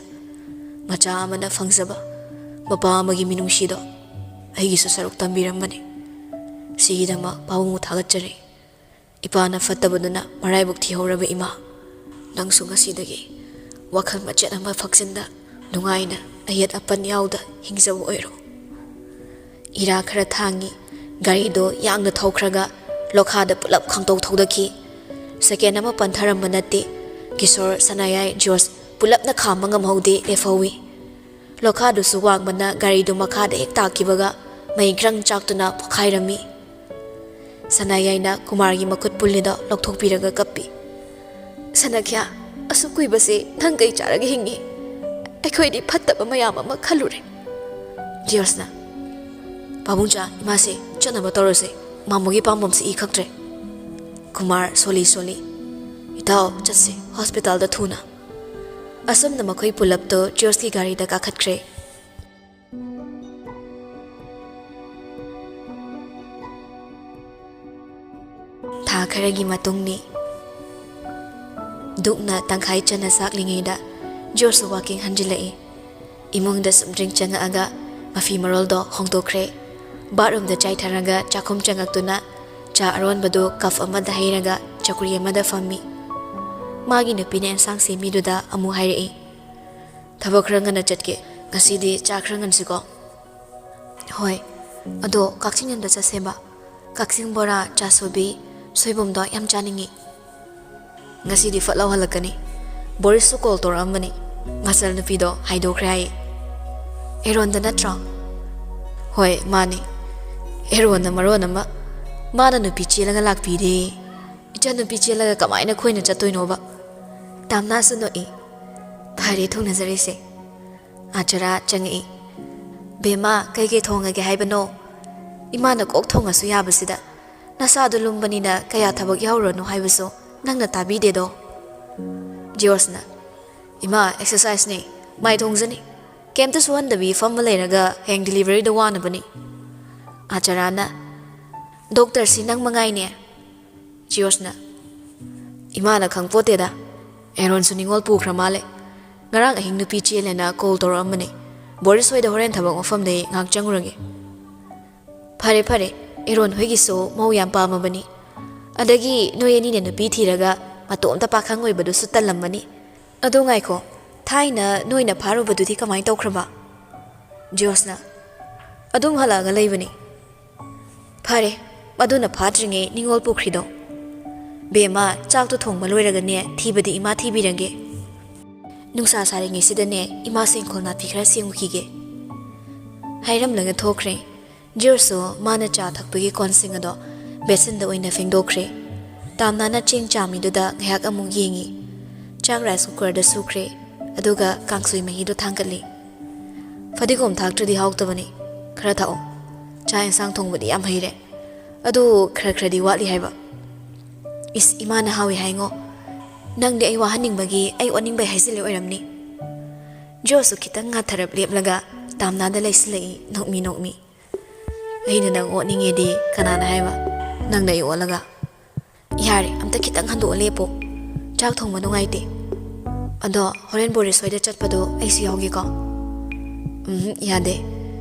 ꯃꯆꯥ ꯑꯃꯅ ꯐꯪꯖꯕ ꯃꯄꯥ ꯑꯃꯒꯤ ꯃꯤꯅꯨꯡꯁꯤꯗꯣ ꯑꯩꯒꯤꯁꯨ ꯁꯔꯨꯛ ꯇꯝꯕꯤꯔꯝꯕꯅꯤ ꯁꯤꯒꯤꯗꯃꯛ ꯄꯥꯕꯨꯡꯕꯨ ꯊꯥꯒꯠꯆꯔꯤ ꯏꯄꯥꯅ ꯐꯠꯇꯕꯗꯨꯅ ꯃꯔꯥꯏꯕꯛ ꯊꯤꯍꯧꯔꯕ ꯏꯃꯥ ꯅꯪꯁꯨ ꯉꯁꯤꯗꯒꯤ ꯋꯥꯈꯜ ꯃꯆꯦꯠ ꯑꯃ ꯐꯛꯆꯤꯟꯗ ꯅꯨꯡꯉꯥꯏꯅ ꯑꯌꯦꯠ ꯑꯄꯟ ꯌꯥꯎꯗ ꯍꯤꯡꯖꯕ ꯑꯣꯏꯔꯣ ꯏꯔꯥ ꯈꯔ ꯊꯥꯡꯉꯤ ꯒꯥꯔꯤꯗꯣ ꯌꯥꯡꯅ ꯊꯧꯈ꯭ꯔꯒ ꯂꯣꯈꯥꯗ ꯄꯨꯂꯞ ꯈꯪꯇꯧ ꯊꯧꯗꯈꯤ ꯁꯦꯀꯦꯟ ꯑꯃ ꯄꯟꯊꯔꯝꯕ ꯅꯠꯇꯦ ꯀꯤꯁꯣꯔ ꯁꯅꯥꯌꯥꯏ ꯖꯣꯔꯖ ꯄꯨꯂꯞꯅ ꯈꯥꯝꯕ ꯉꯝꯍꯧꯗꯦ ꯂꯦꯞꯍꯧꯏ ꯂꯣꯈꯥꯗꯨꯁꯨ ꯋꯥꯡꯕꯅ ꯒꯥꯔꯤꯗꯨ ꯃꯈꯥꯗ ꯍꯦꯛ ꯇꯥꯈꯤꯕꯒ ꯃꯩ ꯒ꯭ꯔꯪ ꯆꯥꯛꯇꯨꯅ ꯄꯣꯈꯥꯏꯔꯝꯃꯤ ꯁꯅꯥꯌꯥꯏꯅ ꯀꯨꯃꯥꯔꯒꯤ ꯃꯈꯨꯠ ꯄꯨꯜꯂꯤꯗꯣ ꯂꯧꯊꯣꯛꯄꯤꯔꯒ ꯀꯞꯄꯤ ꯁꯅꯥꯈ꯭ꯌꯥ ꯑꯁꯨꯛ ꯀꯨꯏꯕꯁꯤ ꯅꯪ ꯀꯩ ꯆꯥꯔꯒ ꯍꯤꯡꯉꯤ ꯑꯩꯈꯣꯏꯗꯤ ꯐꯠꯇꯕ ꯃꯌꯥꯝ ꯑꯃ ꯈꯜꯂꯨꯔꯦ ꯖꯣꯔꯖꯅ ꯄꯥꯕꯨꯡꯆꯥ ꯏꯃꯥꯁꯦ ꯆꯠꯅꯕ ꯇꯧꯔꯁꯦ ꯃꯥꯃꯣꯒꯤ ꯄꯥꯝꯕꯣꯝꯁꯤ ꯏ ꯈꯛꯇ꯭ꯔꯦ ꯀꯨꯃꯥꯔ ꯁꯣꯜꯂꯤ ꯁꯣꯜꯂꯤ ꯏꯇꯥꯎ ꯆꯠꯁꯦ ꯍꯣꯁꯄꯤꯇꯥꯜꯗ ꯊꯨꯅ ꯑꯁꯨꯝꯅ ꯃꯈꯣꯏ ꯄꯨꯂꯞꯇꯣ ꯖꯣꯔꯖꯀꯤ ꯒꯥꯔꯤꯗ ꯀꯥꯈꯠꯈ꯭ꯔꯦ ꯊꯥ ꯈꯔꯒꯤ ꯃꯇꯨꯡꯅꯤ ꯗꯨꯛꯅ ꯇꯪꯈꯥꯏ ꯆꯟꯅ ꯆꯥꯛꯂꯤꯉꯩꯗ ꯖꯣꯔꯖꯁꯨ ꯋꯥꯀꯤꯡ ꯍꯟꯖꯤꯜꯂꯛꯏ ꯏꯃꯨꯡꯗ ꯁꯨꯝ ꯗ꯭ꯔꯤꯡ ꯆꯪꯉꯛꯑꯒ ꯃꯐꯤ ꯃꯔꯣꯜꯗꯣ ꯍꯣꯡꯗꯣꯛꯈ꯭ꯔꯦ ꯕꯥꯠꯔꯨꯝꯗ ꯆꯥꯏꯊꯔꯒ ꯆꯥꯛꯈꯨꯝ ꯆꯪꯉꯛꯇꯨꯅ ꯆꯥ ꯑꯔꯣꯟꯕꯗꯨ ꯀꯞ ꯑꯃꯗ ꯍꯩꯔꯒ ꯆꯧꯀ꯭ꯔꯤ ꯑꯃꯗ ꯐꯝꯃꯤ ꯃꯥꯒꯤ ꯅꯨꯄꯤꯅ ꯑꯦꯟꯁꯥꯡ ꯁꯦꯝꯃꯤꯗꯨꯗ ꯑꯃꯨꯛ ꯍꯥꯏꯔꯛꯏ ꯊꯕꯛ ꯈꯔ ꯉꯟꯅ ꯆꯠꯀꯦ ꯉꯁꯤꯗꯤ ꯆꯥ ꯈꯔ ꯉꯟꯁꯤꯀꯣ ꯍꯣꯏ ꯑꯗꯣ ꯀꯛꯆꯤꯡ ꯌꯣꯟꯕ ꯆꯠꯁꯦꯕ ꯀꯛꯆꯤꯡ ꯕꯣꯔꯥ ꯆꯥꯁꯨꯕꯤ ꯁꯣꯏꯕꯨꯝꯗꯣ ꯌꯥꯝ ꯆꯥꯅꯤꯡꯉꯤ ꯉꯁꯤꯗꯤ ꯐꯠ ꯂꯥꯎꯍꯜꯂꯛꯀꯅꯤ ꯕꯣꯔꯤꯁꯁꯨ ꯀꯣꯜ ꯇꯧꯔꯛꯑꯝꯕꯅꯤ ꯃꯆꯜ ꯅꯨꯄꯤꯗꯣ ꯍꯥꯏꯗꯣꯛꯈ꯭ꯔꯦ ꯍꯥꯏꯌꯦ ꯑꯦꯔꯣꯟꯗ ꯅꯠꯇ꯭ꯔꯣ ꯍꯣꯏ ꯃꯥꯅꯤ ꯑꯦꯔꯣꯟꯅ ꯃꯔꯣꯟ ꯑꯃ ꯃꯥꯅ ꯅꯨꯄꯤ ꯆꯦꯜꯂꯒ ꯂꯥꯛꯄꯤꯔꯦ ꯏꯆꯟ ꯅꯨꯄꯤ ꯆꯦꯜꯂꯒ ꯀꯃꯥꯏꯅ ꯈꯣꯏꯅ ꯆꯠꯇꯣꯏꯅꯣꯕ ꯇꯥꯝꯅꯥꯁꯨ ꯅꯣꯛꯏ ꯐꯔꯦ ꯊꯨꯡꯅꯖꯔꯤꯁꯦ ꯑꯆꯔꯥ ꯆꯪꯉꯛꯏ ꯕꯦꯝꯃ ꯀꯩꯀꯩ ꯊꯣꯡꯉꯒꯦ ꯍꯥꯏꯕꯅꯣ ꯏꯃꯥꯅ ꯀꯣꯛ ꯊꯣꯡꯉꯁꯨ ꯌꯥꯕꯁꯤꯗ ꯅꯁꯥꯗꯨ ꯂꯨꯝꯕꯅꯤꯅ ꯀꯌꯥ ꯊꯕꯛ ꯌꯥꯎꯔꯨꯔꯅꯨ ꯍꯥꯏꯕꯁꯨ ꯅꯪꯅ ꯇꯥꯕꯤꯗꯦꯗꯣ ꯖꯣꯔꯖꯅ ꯏꯃꯥ ꯑꯦꯛꯁꯔꯁꯥꯏꯁꯅꯤ ꯃꯥꯏ ꯊꯣꯡꯖꯅꯤ ꯀꯩꯝꯇ ꯁꯨꯍꯟꯗꯕꯤ ꯐꯝꯕ ꯂꯩꯔꯒ ꯍꯌꯦꯡ ꯗꯤꯂꯤꯚꯔꯤꯗ ꯋꯥꯅꯕꯅꯤ ꯑꯆꯔꯥꯅ ꯗꯣꯛꯇꯔꯁꯤ ꯅꯪ ꯃꯉꯥꯏꯅꯦ ꯖꯣꯔꯖꯅ ꯏꯃꯥꯅ ꯈꯪꯄꯣꯠꯇꯦꯗ ꯑꯦꯔꯣꯟꯁꯨ ꯅꯤꯡꯉꯣꯜ ꯄꯨꯈ꯭ꯔ ꯃꯥꯜꯂꯦ ꯉꯔꯥꯡ ꯑꯍꯤꯡ ꯅꯨꯄꯤ ꯆꯦꯜꯂꯦꯅ ꯀꯣꯜ ꯇꯧꯔꯛꯑꯝꯕꯅꯤ ꯕꯣꯔꯤꯁ ꯍꯣꯏꯗ ꯍꯣꯔꯦꯟ ꯊꯕꯛ ꯃꯐꯝꯗꯩ ꯉꯥꯏꯍꯥꯛ ꯆꯪꯉꯨꯔꯒꯦ ꯐꯔꯦ ꯐꯔꯦ ꯑꯦꯔꯣꯟ ꯍꯣꯏꯒꯤꯁꯨ ꯃꯧ ꯌꯥꯝ ꯄꯥꯝꯃꯕꯅꯤ ꯑꯗꯒꯤ ꯅꯣꯏ ꯑꯅꯤꯅ ꯅꯨꯄꯤ ꯊꯤꯔꯒ ꯃꯇꯣꯝꯇ ꯄꯥꯈꯪ ꯑꯣꯏꯕꯗꯨꯁꯨ ꯇꯜꯂꯝꯃꯅꯤ ꯑꯗꯣ ꯉꯥꯏꯈꯣ ꯊꯥꯏꯅ ꯅꯣꯏꯅ ꯐꯥꯔꯨꯕꯗꯨꯗꯤ ꯀꯃꯥꯏꯅ ꯇꯧꯈ꯭ꯔꯕ ꯖꯣꯔꯖꯅ ꯑꯗꯨꯝ ꯍꯜꯂꯛꯑꯒ ꯂꯩꯕꯅꯤ ꯐꯔꯦ ꯃꯗꯨꯅ ꯐꯥꯗ꯭ꯔꯤꯉꯩ ꯅꯤꯡꯉꯣꯜ ꯄꯨꯈ꯭ꯔꯤꯗꯣ ꯕꯦꯝꯃ ꯆꯥꯛꯇꯣ ꯊꯣꯡꯕ ꯂꯣꯏꯔꯒꯅꯦ ꯊꯤꯕꯗꯤ ꯏꯃꯥ ꯊꯤꯕꯤꯔꯒꯦ Nungsa saringisiꯗꯅꯦ ꯏꯃꯥꯁꯤꯡ ꯈꯣꯜꯅꯥꯄꯤ ꯈꯔ ꯁꯦꯡꯉꯨꯈꯤꯒꯦ ꯍꯥꯏꯔꯝꯂꯒ ꯊꯣꯛꯈ꯭ꯔꯦ ꯖꯤꯌꯣꯔꯁꯨ ꯃꯥꯅ ꯆꯥ ꯊꯛꯄꯒꯤ ꯀꯣꯟꯁꯤꯡ ꯑꯗꯣ ꯕꯦꯁꯤꯟꯗ ꯑꯣꯏꯅ ꯐꯦꯡꯗꯣꯛꯈ꯭ꯔꯦ ꯇꯥꯝꯅꯥꯅ ꯆꯦꯡ ꯆꯥꯝꯃꯤꯗꯨꯗ ꯉꯥꯏꯍꯥꯛ ꯑꯃꯨꯛ ꯌꯦꯡꯉꯤ ꯆꯥꯛ ꯔꯥꯏꯁ ꯀꯨꯀꯔꯗ ꯁꯨꯈ꯭ꯔꯦ ꯑꯗꯨꯒ ꯀꯥꯡꯁꯣꯏ ꯃꯍꯤꯗꯣ ꯊꯥꯡꯒꯠꯂꯤ ꯐꯗꯤꯒꯣꯝ ꯊꯥꯛꯇ꯭ꯔꯗꯤ ꯍꯥꯎꯇꯕꯅꯤ ꯈꯔ ꯊꯥꯛꯑꯣ ꯆꯥꯛ ꯏꯟꯁꯥꯡ ꯊꯣꯡꯕꯗꯤ ꯌꯥꯝ ꯍꯩꯔꯦ ꯑꯗꯨ ꯈꯔꯗꯤ ꯋꯥꯠꯂꯤ ꯍꯥꯏꯕ ꯏꯁ ꯏꯃꯥꯅ ꯍꯥꯎꯏ ꯍꯥꯏꯉꯣ ꯅꯪꯗꯤ ꯑꯩ ꯋꯥꯍꯟꯅꯤꯡꯕꯒꯤ ꯑꯩ ꯑꯣꯠꯅꯤꯡꯕꯩ ꯍꯥꯏꯖꯤꯜꯂꯦ ꯑꯣꯏꯔꯝꯅꯤ ꯖꯣꯁꯨ ꯈꯤꯇꯪ ꯉꯥꯊꯔꯞ ꯂꯦꯞꯂꯒ ꯇꯥꯝꯅꯥꯗ ꯂꯩꯁꯤꯜꯂꯛꯏ ꯅꯣꯛꯃꯤ ꯑꯩꯅ ꯅꯪ ꯑꯣꯠꯅꯤꯡꯉꯦꯗꯤ ꯀꯅꯥꯅ ꯍꯥꯏꯕ ꯅꯪꯅ ꯑꯩ ꯑꯣꯠꯂꯒ ꯌꯥꯔꯦ ꯑꯝꯇ ꯈꯤꯇꯪ ꯍꯟꯗꯣꯛꯑ ꯂꯦꯞꯄꯣ ꯆꯥꯛ ꯊꯣꯡꯕ ꯅꯨꯡꯉꯥꯏꯇꯦ ꯑꯗꯣ ꯍꯣꯔꯦꯟ ꯕꯣꯔꯤꯁ ꯍꯣꯏꯗ ꯆꯠꯄꯗꯣ ꯑꯩꯁꯨ ꯌꯥꯎꯒꯦꯀꯣ ꯌꯥꯗꯦ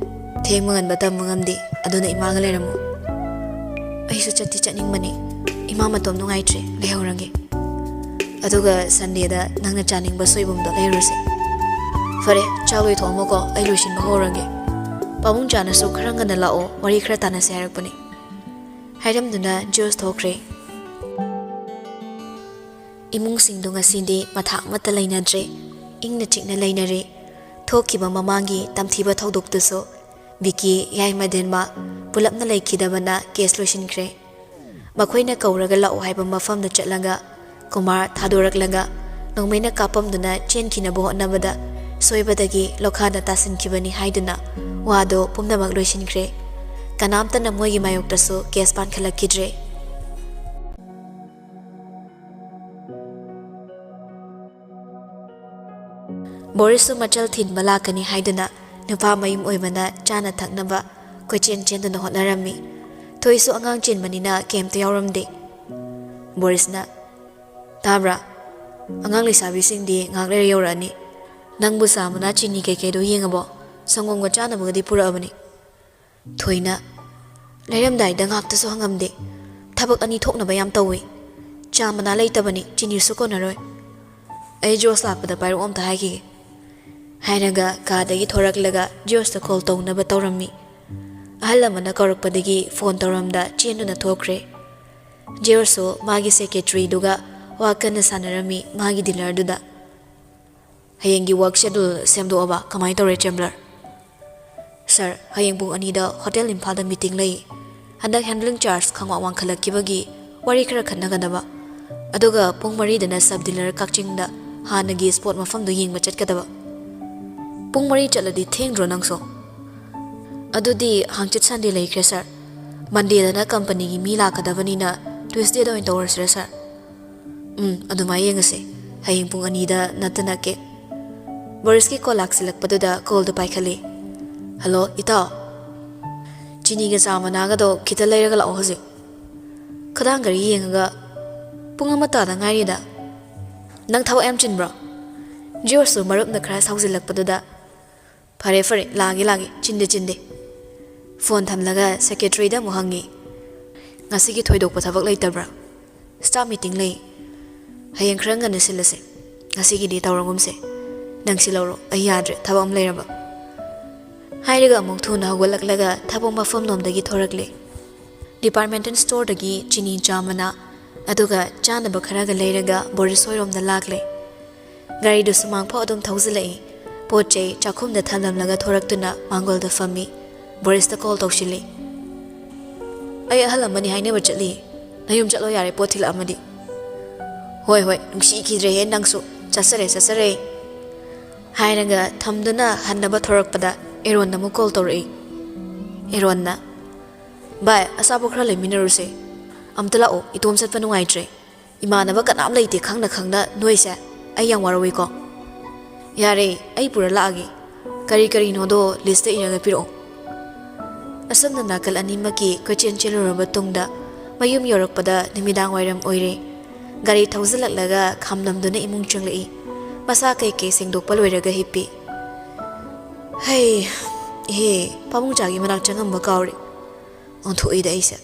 ꯊꯦꯡꯕ ꯉꯟꯕ ꯇꯝꯕ ꯉꯝꯗꯦ ꯑꯗꯨꯅ ꯏꯃꯥꯒ ꯂꯩꯔꯝꯃꯨ ꯑꯩꯁꯨ ꯆꯠꯅꯤꯡꯕꯅꯤ ꯏꯃꯥ ꯃꯇꯣꯝ ꯅꯨꯡꯉꯥꯏꯇ꯭ꯔꯦ ꯂꯩꯍꯧꯔꯒꯦ ꯑꯗꯨꯒ ꯁꯟꯗꯦꯗ ꯅꯪꯅ ꯆꯥꯅꯤꯡꯕ ꯁꯣꯏꯕꯨꯝꯗꯣ ꯂꯩꯔꯨꯔꯁꯦ ꯐꯔꯦ ꯆꯥꯛ ꯂꯣꯏꯊꯣꯛꯑꯝꯃꯣꯀꯣ ꯑꯩ ꯂꯣꯏꯁꯤꯟꯕ ꯍꯧꯔꯒꯦ ꯄꯥꯕꯨꯡ ꯆꯥꯅꯁꯨ ꯈꯔ ꯉꯟꯅ ꯂꯥꯛꯑꯣ ꯋꯥꯔꯤ ꯈꯔ ꯇꯥꯟꯅꯁꯦ ꯍꯥꯏꯔꯛꯄꯅꯤ ꯍꯥꯏꯔꯝꯗꯨꯅ ꯖꯣꯁ ꯊꯣꯛꯈ꯭ꯔꯦ ꯏꯃꯨꯡꯁꯤꯡꯗꯣ ꯉꯁꯤꯗꯤ ꯃꯊꯥ ꯑꯃꯠꯇ ꯂꯩꯅꯗ꯭ꯔꯦ ꯏꯪꯅ ꯆꯤꯛꯅ ꯂꯩꯅꯔꯦ ꯊꯣꯛꯈꯤꯕ ꯃꯃꯥꯡꯒꯤ ꯇꯝꯊꯤꯕ ꯊꯧꯗꯣꯛꯇꯨꯁꯨ ꯕꯤꯀꯤ ꯌꯥꯏꯃ ꯗꯦꯟꯃꯥ ꯄꯨꯂꯞꯅ ꯂꯩꯈꯤꯗꯕꯅ ꯀꯦꯁ ꯂꯣꯏꯁꯤꯟꯈ꯭ꯔꯦ ꯃꯈꯣꯏꯅ ꯀꯧꯔꯒ ꯂꯥꯛꯑꯣ ꯍꯥꯏꯕ ꯃꯐꯝꯗ ꯆꯠꯂꯒ ꯀꯨꯃꯥꯔ ꯊꯥꯗꯣꯔꯛꯂꯒ ꯅꯣꯡꯃꯩꯅ ꯀꯥꯞꯄꯝꯗꯨꯅ ꯆꯦꯟꯈꯤꯅꯕ ꯍꯣꯠꯅꯕꯗ ꯁꯣꯏꯕꯗꯒꯤ ꯂꯣꯈꯥꯗ ꯇꯥꯁꯤꯟꯈꯤꯕꯅꯤ ꯍꯥꯏꯗꯨꯅ ꯋꯥꯗꯣ ꯄꯨꯝꯅꯃꯛ ꯂꯣꯏꯁꯤꯟꯈ꯭ꯔꯦ ꯀꯅꯥꯝꯇꯅ ꯃꯣꯏꯒꯤ ꯃꯥꯌꯣꯛꯇꯁꯨ ꯀꯦꯁ ꯄꯥꯟꯈꯠꯂꯛꯈꯤꯗ꯭ꯔꯦ ꯕꯣꯔꯤꯁꯁꯨ ꯃꯆꯜ ꯊꯤꯟꯕ ꯂꯥꯛꯀꯅꯤ ꯍꯥꯏꯗꯨꯅ ꯅꯨꯄꯥ ꯃꯌꯨꯝ ꯑꯣꯏꯕꯅ ꯆꯥꯅ ꯊꯛꯅꯕ ꯀꯣꯏꯆꯦꯟ ꯆꯦꯟꯗꯨꯅ ꯍꯣꯠꯅꯔꯝꯃꯤ ꯊꯣꯏꯁꯨ ꯑꯉꯥꯡ ꯆꯦꯟꯕꯅꯤꯅ ꯀꯩꯝꯇ ꯌꯥꯎꯔꯝꯗꯦ ꯕꯣꯔꯤꯁꯅ ꯇꯥꯕ꯭ꯔꯥ ꯑꯉꯥꯡ ꯂꯩꯁꯥꯕꯤꯁꯤꯡꯗꯤ ꯉꯥꯛ ꯂꯩꯔ ꯌꯧꯔꯛꯑꯅꯤ ꯅꯪꯕꯨ ꯆꯥ ꯃꯅꯥ ꯆꯤꯅꯤ ꯀꯩꯀꯩꯗꯣ ꯌꯦꯡꯉꯕꯣ ꯁꯪꯒꯣꯝꯒ ꯆꯥꯅꯕꯒꯗꯤ ꯄꯨꯔꯛꯑꯕꯅꯤ ꯊꯣꯏꯅ ꯂꯩꯔꯝꯗꯥꯏꯗ ꯉꯥꯛꯇꯁꯨ ꯍꯪꯉꯝꯗꯦ ꯊꯕꯛ ꯑꯅꯤ ꯊꯣꯛꯅꯕ ꯌꯥꯝ ꯇꯧꯏ ꯆꯥ ꯃꯅꯥ ꯂꯩꯇꯕꯅꯤ ꯆꯤꯅꯤꯁꯨ ꯀꯣꯟꯅꯔꯣꯏ ꯑꯩ ꯖꯣꯁ ꯂꯥꯛꯄꯗ ꯄꯥꯏꯔꯛꯑꯣ ꯑꯝꯇ ꯍꯥꯏꯈꯤꯒꯦ ꯍꯥꯏꯔꯒ ꯀꯥꯗꯒꯤ ꯊꯣꯔꯛꯂꯒ ꯖꯣꯁꯇ ꯀꯣꯜ ꯇꯧꯅꯕ ꯇꯧꯔꯝꯃꯤ ꯑꯍꯜ ꯑꯃꯅ ꯀꯧꯔꯛꯄꯗꯒꯤ ꯐꯣꯟ ꯇꯧꯔꯝꯗ ꯆꯦꯟꯗꯨꯅ ꯊꯣꯛꯈ꯭ꯔꯦ ꯖꯣꯁꯁꯨ ꯃꯥꯒꯤ ꯁꯦꯀ꯭ꯔꯦꯇꯔꯤꯗꯨꯒ ꯋꯥ ꯀꯟꯅ ꯁꯥꯟꯅꯔꯝꯃꯤ ꯃꯥꯒꯤ ꯗꯤꯂꯔꯗꯨꯗ ꯍꯌꯦꯡꯒꯤ ꯋꯥꯔꯛ షꯦꯗꯨꯜ ꯁꯦꯝꯗꯣꯛꯑꯕ ꯀꯃꯥꯏꯅ ꯇꯧꯔꯦ ꯆꯦꯝꯕꯂꯔ ꯁꯥꯔ ꯍꯌꯦꯡ ꯄꯨꯡ 2ꯗ ꯍꯣꯇꯦꯜ ꯏꯝꯐꯥꯜꯗ ꯃꯤꯇꯤꯡ ꯂꯩ ꯍꯟꯗꯛ ꯍꯦꯟꯗꯂꯤꯡ ꯆꯥꯔꯖ ꯈꯪꯋꯥꯡ ꯋꯥꯡꯈꯠꯂꯛꯈꯤꯕꯒꯤ ꯋꯥꯔꯤ ꯈꯔ ꯈꯟꯅꯒꯗꯕ ꯑꯗꯨꯒ ꯄꯨꯡ 4ꯗꯅ ꯁꯕ ꯗꯤꯂꯔ ꯀꯛꯆꯤꯡꯗ ꯍꯥꯟꯅꯒꯤ ꯁ꯭ꯄꯣꯠ ꯃꯐꯝꯗꯨ ꯌꯦꯡꯕ ꯆꯠꯀꯗꯕ ꯄꯨꯡ 4 ꯆꯠꯂꯗꯤ ꯊꯦꯡꯗ꯭ꯔꯣ ꯅꯪꯁꯨ ꯑꯗꯨꯗꯤ ꯍꯥꯡꯆꯤꯠ ꯁꯟꯗꯦ ꯂꯩꯈ꯭ꯔꯦ ꯁꯥꯔ ꯃꯟꯗꯦꯗꯅ ꯀꯝꯄꯅꯤꯒꯤ ꯃꯤ ꯂꯥꯛꯀꯗꯕꯅꯤꯅ ꯇ꯭ꯌꯨꯁꯗꯦꯗ ꯑꯣꯏꯅ ꯇꯧꯔꯁꯤꯔ ꯁꯥꯔ ꯑꯗꯨꯃꯥꯏꯅ ꯌꯦꯡꯉꯁꯤ ꯍꯌꯦꯡ ꯄꯨꯡ 2ꯗ ꯅꯠꯇꯅ ꯀꯦ ꯕꯣꯔꯤꯁꯀꯤ ꯀꯣꯜ ꯂꯥꯛꯁꯤꯜꯂꯛꯄꯗꯨꯗ ꯀꯣꯜꯗꯨ ꯄꯥꯏꯈꯠꯂꯤ ꯍꯜꯂꯣ ꯏꯇꯥꯎ ꯆꯤꯅꯤꯒ ꯆꯥ ꯃꯅꯥꯒꯗꯣ ꯈꯤꯇ ꯂꯩꯔꯒ ꯂꯥꯛꯑꯣ ꯍꯧꯖꯤꯛ ꯈꯗꯥꯡ ꯒꯥꯔꯤ ꯌꯦꯡꯉꯒ ꯄꯨꯡ 1 ꯇꯥꯗ ꯉꯥꯏꯔꯤꯗ ꯅꯪ ꯊꯕꯛ ꯌꯥꯝ ꯆꯤꯟꯕ꯭ꯔꯣ ꯖꯣꯔꯖꯁꯨ ꯃꯔꯨꯞꯅ ꯈꯔ ꯁꯥꯎꯖꯤꯜꯂꯛꯄꯗꯨꯗ ꯐꯔꯦ ꯂꯥꯛꯑꯒꯦ ꯆꯤꯟꯗꯦ ꯐꯣꯟ ꯊꯝꯂꯒ ꯁꯦꯀ꯭ꯔꯦꯇꯔꯤꯗ ꯑꯃꯨꯛ ꯍꯪꯉꯤ ꯉꯁꯤꯒꯤ ꯊꯣꯏꯗꯣꯛꯄ ꯊꯕꯛ ꯂꯩꯇꯕ꯭ꯔꯥ ꯁ꯭ꯇꯥꯐ ꯃꯤꯇꯤꯡ ꯂꯩ ꯍꯌꯦꯡ ꯈꯔ ꯉꯟꯅ ꯁꯤꯜꯂꯁꯦ ꯉꯁꯤꯒꯤꯗꯤ ꯇꯧꯔꯒꯨꯝꯁꯦ ꯅꯪ ꯁꯤꯜꯍꯧꯔꯣ ꯑꯩ ꯌꯥꯗ꯭ꯔꯦ ꯊꯕꯛ ꯑꯃ ꯂꯩꯔꯕ ꯍꯥꯏꯔꯒ ꯑꯃꯨꯛ ꯊꯨꯅ ꯍꯧꯒꯠꯂꯛꯂꯒ ꯊꯕꯛ ꯃꯐꯝꯂꯣꯝꯗꯒꯤ ꯊꯣꯔꯛꯂꯦ ꯗꯤꯄꯥꯔꯠꯃꯦꯟꯇꯦꯜ ꯁ꯭ꯇꯣꯔꯗꯒꯤ ꯆꯤꯅꯤ ꯆꯥ ꯃꯅꯥ ꯑꯗꯨꯒ ꯆꯥꯅꯕ ꯈꯔꯒ ꯂꯩꯔꯒ ꯕꯣꯔꯤꯁ ꯍꯣꯏꯔꯣꯝꯗ ꯂꯥꯛꯂꯦ ꯒꯥꯔꯤꯗꯨꯁꯨ ꯃꯥꯡꯐꯥꯎ ꯑꯗꯨꯝ ꯊꯧꯖꯤꯜꯂꯛꯏ ꯄꯣꯠ ꯆꯩ ꯆꯥꯛꯈꯨꯝꯗ ꯊꯝꯂꯝꯂꯒ ꯊꯣꯔꯛꯇꯨꯅ ꯃꯥꯡꯒꯣꯜꯗ ꯐꯝꯃꯤ ꯕꯣꯔꯤꯁꯇ ꯀꯣꯜ ꯇꯧꯁꯤꯜꯂꯤ ꯑꯩ ꯑꯍꯜ ꯑꯃꯅꯤ ꯍꯥꯏꯅꯕ ꯆꯠꯂꯤ ꯅꯌꯨꯝ ꯆꯠꯂꯣ ꯌꯥꯔꯦ ꯄꯣꯠ ꯊꯤꯜꯂꯛꯑꯝꯃꯗꯤ ꯍꯣꯏ ꯅꯨꯡꯁꯤꯈꯤꯗ꯭ꯔꯦꯍꯦ ꯅꯪꯁꯨ ꯆꯠꯆꯔꯦ ꯍꯥꯏꯔꯒ ꯊꯝꯗꯨꯅ ꯍꯟꯅꯕ ꯊꯣꯔꯛꯄꯗ ꯑꯦꯔꯣꯟꯗ ꯑꯃꯨꯛ ꯀꯣꯜ ꯇꯧꯔꯛꯏ ꯑꯦꯔꯣꯟꯅ ꯚꯥꯏ ꯑꯆꯥꯄꯣꯠ ꯈꯔ ꯂꯩꯃꯤꯟꯅꯔꯨꯁꯦ ꯑꯝꯇ ꯂꯥꯛꯑꯣ ꯏꯇꯣꯝ ꯆꯠꯄ ꯅꯨꯡꯉꯥꯏꯇ꯭ꯔꯦ ꯏꯃꯥꯟꯅꯕ ꯀꯅꯥꯝ ꯂꯩꯇꯦ ꯈꯪꯅ ꯅꯣꯏꯁꯦ ꯑꯩ ꯌꯥꯝ ꯋꯥꯔꯧꯏꯀꯣ ꯌꯥꯔꯦ ꯑꯩ ꯄꯨꯔ ꯂꯥꯛꯑꯒꯦ ꯀꯔꯤꯅꯣꯗꯣ ꯂꯤꯁꯇ ꯏꯔꯒ ꯄꯤꯔꯛꯑꯣ ꯑꯁꯨꯝꯅ ꯅꯥꯀꯜ ꯑꯅꯤꯃꯛꯀꯤ ꯀꯣꯏꯆꯦꯟ ꯆꯦꯜꯂꯨꯔꯕ ꯇꯨꯡꯗ ꯃꯌꯨꯝ ꯌꯧꯔꯛꯄꯗ ꯅꯨꯃꯤꯗꯥꯡ ꯋꯥꯏꯔꯝ ꯑꯣꯏꯔꯦ ꯒꯥꯔꯤ ꯊꯧꯖꯤꯜꯂꯛꯂꯒ ꯈꯥꯝꯂꯝꯗꯨꯅ ꯏꯃꯨꯡ ꯆꯪꯂꯛꯏ ꯃꯁꯥ ꯀꯩꯀꯩ ꯁꯦꯡꯗꯣꯛꯄ ꯂꯣꯏꯔꯒ ꯍꯤꯞꯄꯤ ꯍꯩ ꯏꯍꯦ ꯄꯥꯕꯨꯡꯆꯥꯒꯤ ꯃꯅꯥꯛ ꯆꯪꯉꯝꯕ ꯀꯥꯎꯔꯦ ꯑꯣꯟꯊꯣꯛꯏꯗ ꯑꯩꯁꯦ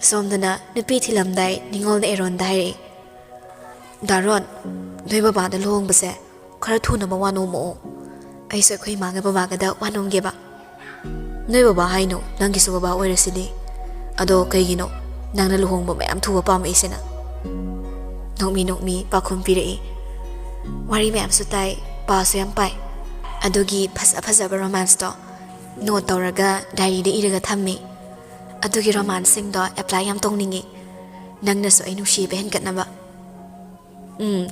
ꯁꯣꯝꯗꯅ ꯅꯨꯄꯤ ꯊꯤꯜꯂꯝꯗꯥꯏ ꯅꯤꯉꯣꯜꯅ ꯑꯦꯔꯣꯟꯗ ꯍꯥꯏꯔꯛꯏ ꯗꯥꯔꯣꯟ ꯅꯣꯏ ꯕꯕꯥꯗ ꯂꯨꯍꯣꯡꯕꯁꯦ ꯈꯔ ꯊꯨꯅꯕ ꯋꯥꯅꯣꯝꯃꯛꯑꯣ ꯑꯩꯁꯨ ꯑꯩꯈꯣꯏ ꯏꯃꯥꯒ ꯕꯕꯥꯒꯗ ꯋꯥꯅꯣꯝꯒꯦꯕ ꯅꯣꯏ ꯕꯕꯥ ꯍꯥꯏꯅꯣ ꯅꯪꯒꯤꯁꯨ ꯕꯕꯥ ꯑꯣꯏꯔꯁꯤꯗꯤ ꯑꯗꯣ ꯀꯩꯒꯤꯅꯣ ꯅꯪꯅ ꯂꯨꯍꯣꯡꯕ ꯃꯌꯥꯝ ꯊꯨꯕ ꯄꯥꯝꯃꯛꯏꯁꯤꯅ ꯅꯣꯛꯃꯤ ꯄꯥꯈꯨꯝ ꯄꯤꯔꯛꯏ wari ma'am su tai pa su yam pai adugi phasa romance to note tawraga diary de iraga thammi adugi romance sing do apply yam tongningi nangna su ai nushi be hen katnaba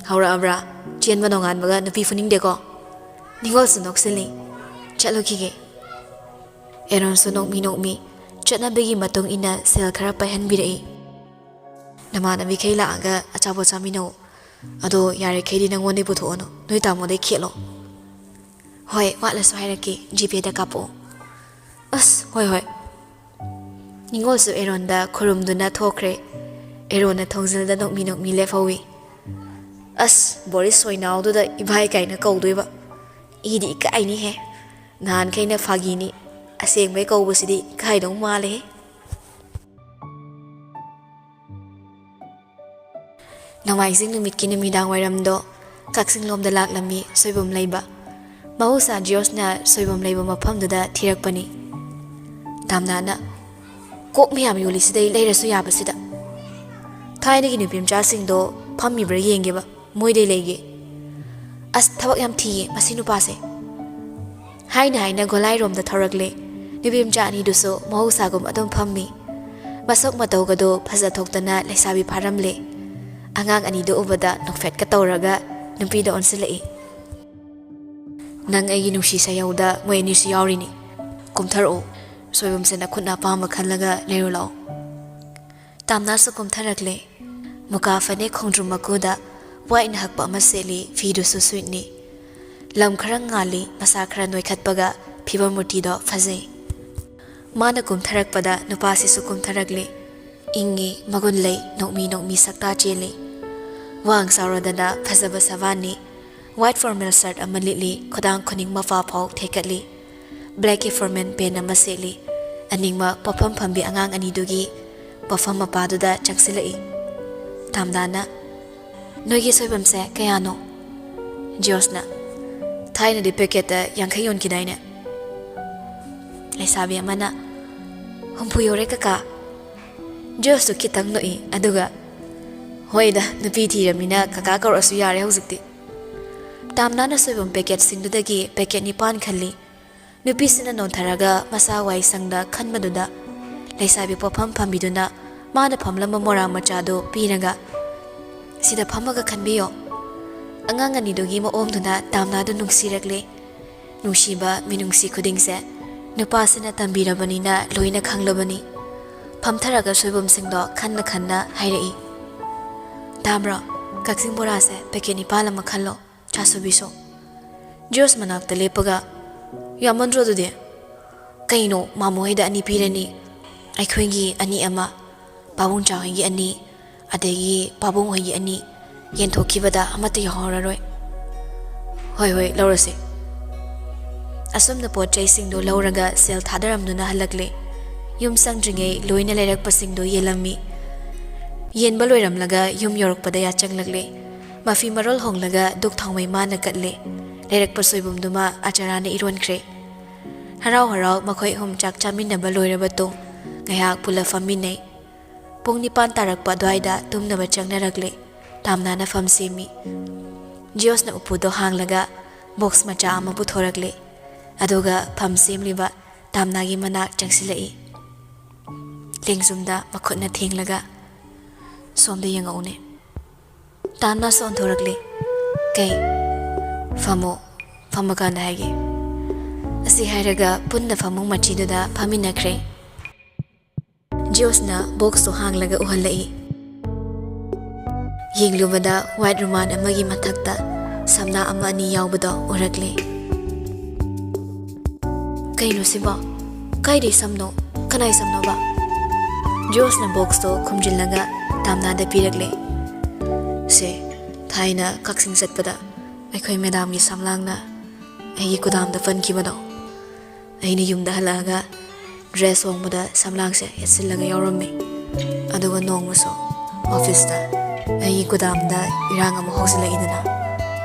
haura abra chen ba nongan baga nupi funing de ko ningol su noksili chalo kige Arun su nok mi chatna begi matung ina sel khara pa hen birai namana bi khaila aga achabo chamino ado yare khedi nangone putho ono noi tamo de khelo hoi watla so hairaki gp da kapo as hoi ningol su Arun da khorum duna thokre Arun na thongzil da nok mi le fawi as boris soinaw do da ibai kai na kau doiba idi kai ni he nan kai na fagi ni aseng bai kau busidi kai dong male Nomaising numit ki namidang wairamdo kaksing lom da laklami soibom leiba mahusa George na soibom leiba mafamduda thirakpani tamnana kok miyam yuli sidai leirasu yabasida thainagi nupimcha singdo phammibra yengeba moidei lege as thabak yam thiye masi nupase haina golai rom da thorakle nupimcha ani duso mahusa gum adom phammi masok matawgado phaja thoktana leisabi pharamle angang ani do ubada nokfet ka tawraga nupi da onsilai nang ai nusi sayauda moi ni si yawrini kumtharo soibum sena khutna pama khanlaga lerulo tamna su kumtharakle muka fane khongdru makuda wain hakpa maseli fidu su suitni lam kharang ngali masa khara noi khatpaga phiba murti do phajai mana kumtharakpada nupasi su kumtharakle ingi magun lei nokmi sakta cheli wang sauradana phajaba savani white formal shirt amalili khodang khoning mafa phau thekatli black formal pen amaseli aningma pafam phambi angang ani dugi pafam mapaduda chaksilai tamdana noigi soibamse kayano josna thaina di packet yankhayon kidaina leisabi amana humpu yore kaka Josu kitang noi aduga hoida nupi thiramina kaka kor asu yare hojikti tamna na soibam packet singdudagi packet ni pan khalli nupi sina non tharaga masa wai sangda khanmaduda leisabi popam phambiduna mana phamlama mora machado piraga sida phamaga khanbiyo angang ani dogi mo omduna tamna du nungsirakle nungsiba minungsi khudingse nupa sina tambirabanina loina khanglabani phamtharaga soibom singdo khanna hairei damra kaksing bora se pekeni palama khallo chasubiso jos manak te lepaga yamandro du de kaino mamu heda ani pirani aikhwengi ani ama pabung chawengi ani adegi pabung hoyi ani yenthokibada amata yahoraroi hoi laurase asumna pot chai singdo lauraga sel thadaramduna halakle yum sangdringei loina lerak pasingdo yelami yenba loiramlaga yum yorokpada ya changlagle mafi marol honglaga duk thongmai mana katle lerak pasoibumduma acharana ironkhre harau makhoi hum chak chaminaba loirabatu ngayak pula faminei pung nipan tarakpa dwaida tumnaba changnaragle tamnana fam semi jiosna upudo hanglaga box macha ama puthorakle aduga fam semliba tamnagi manak changsilai lengzumda makhutna thenglaga somde yangaune tamna son thorakle kai famagana hage asi hairaga punna famung machiduda phaminakre Josna box to hanglaga uhallai yenglubada white roman amagi mathakta samna ama ani yawbado urakle kaino siba kaide samno kanai samno ba Josna box to khumjillaga tamna da pirakle se thaina kaksing satpada aikhoi madamgi samlangna ai kudam da fankibado aini yumda halaga dress hongmuda samlangse yasillaga yawramme aduga nongmuso office da ai kudam da irang ama hosila idana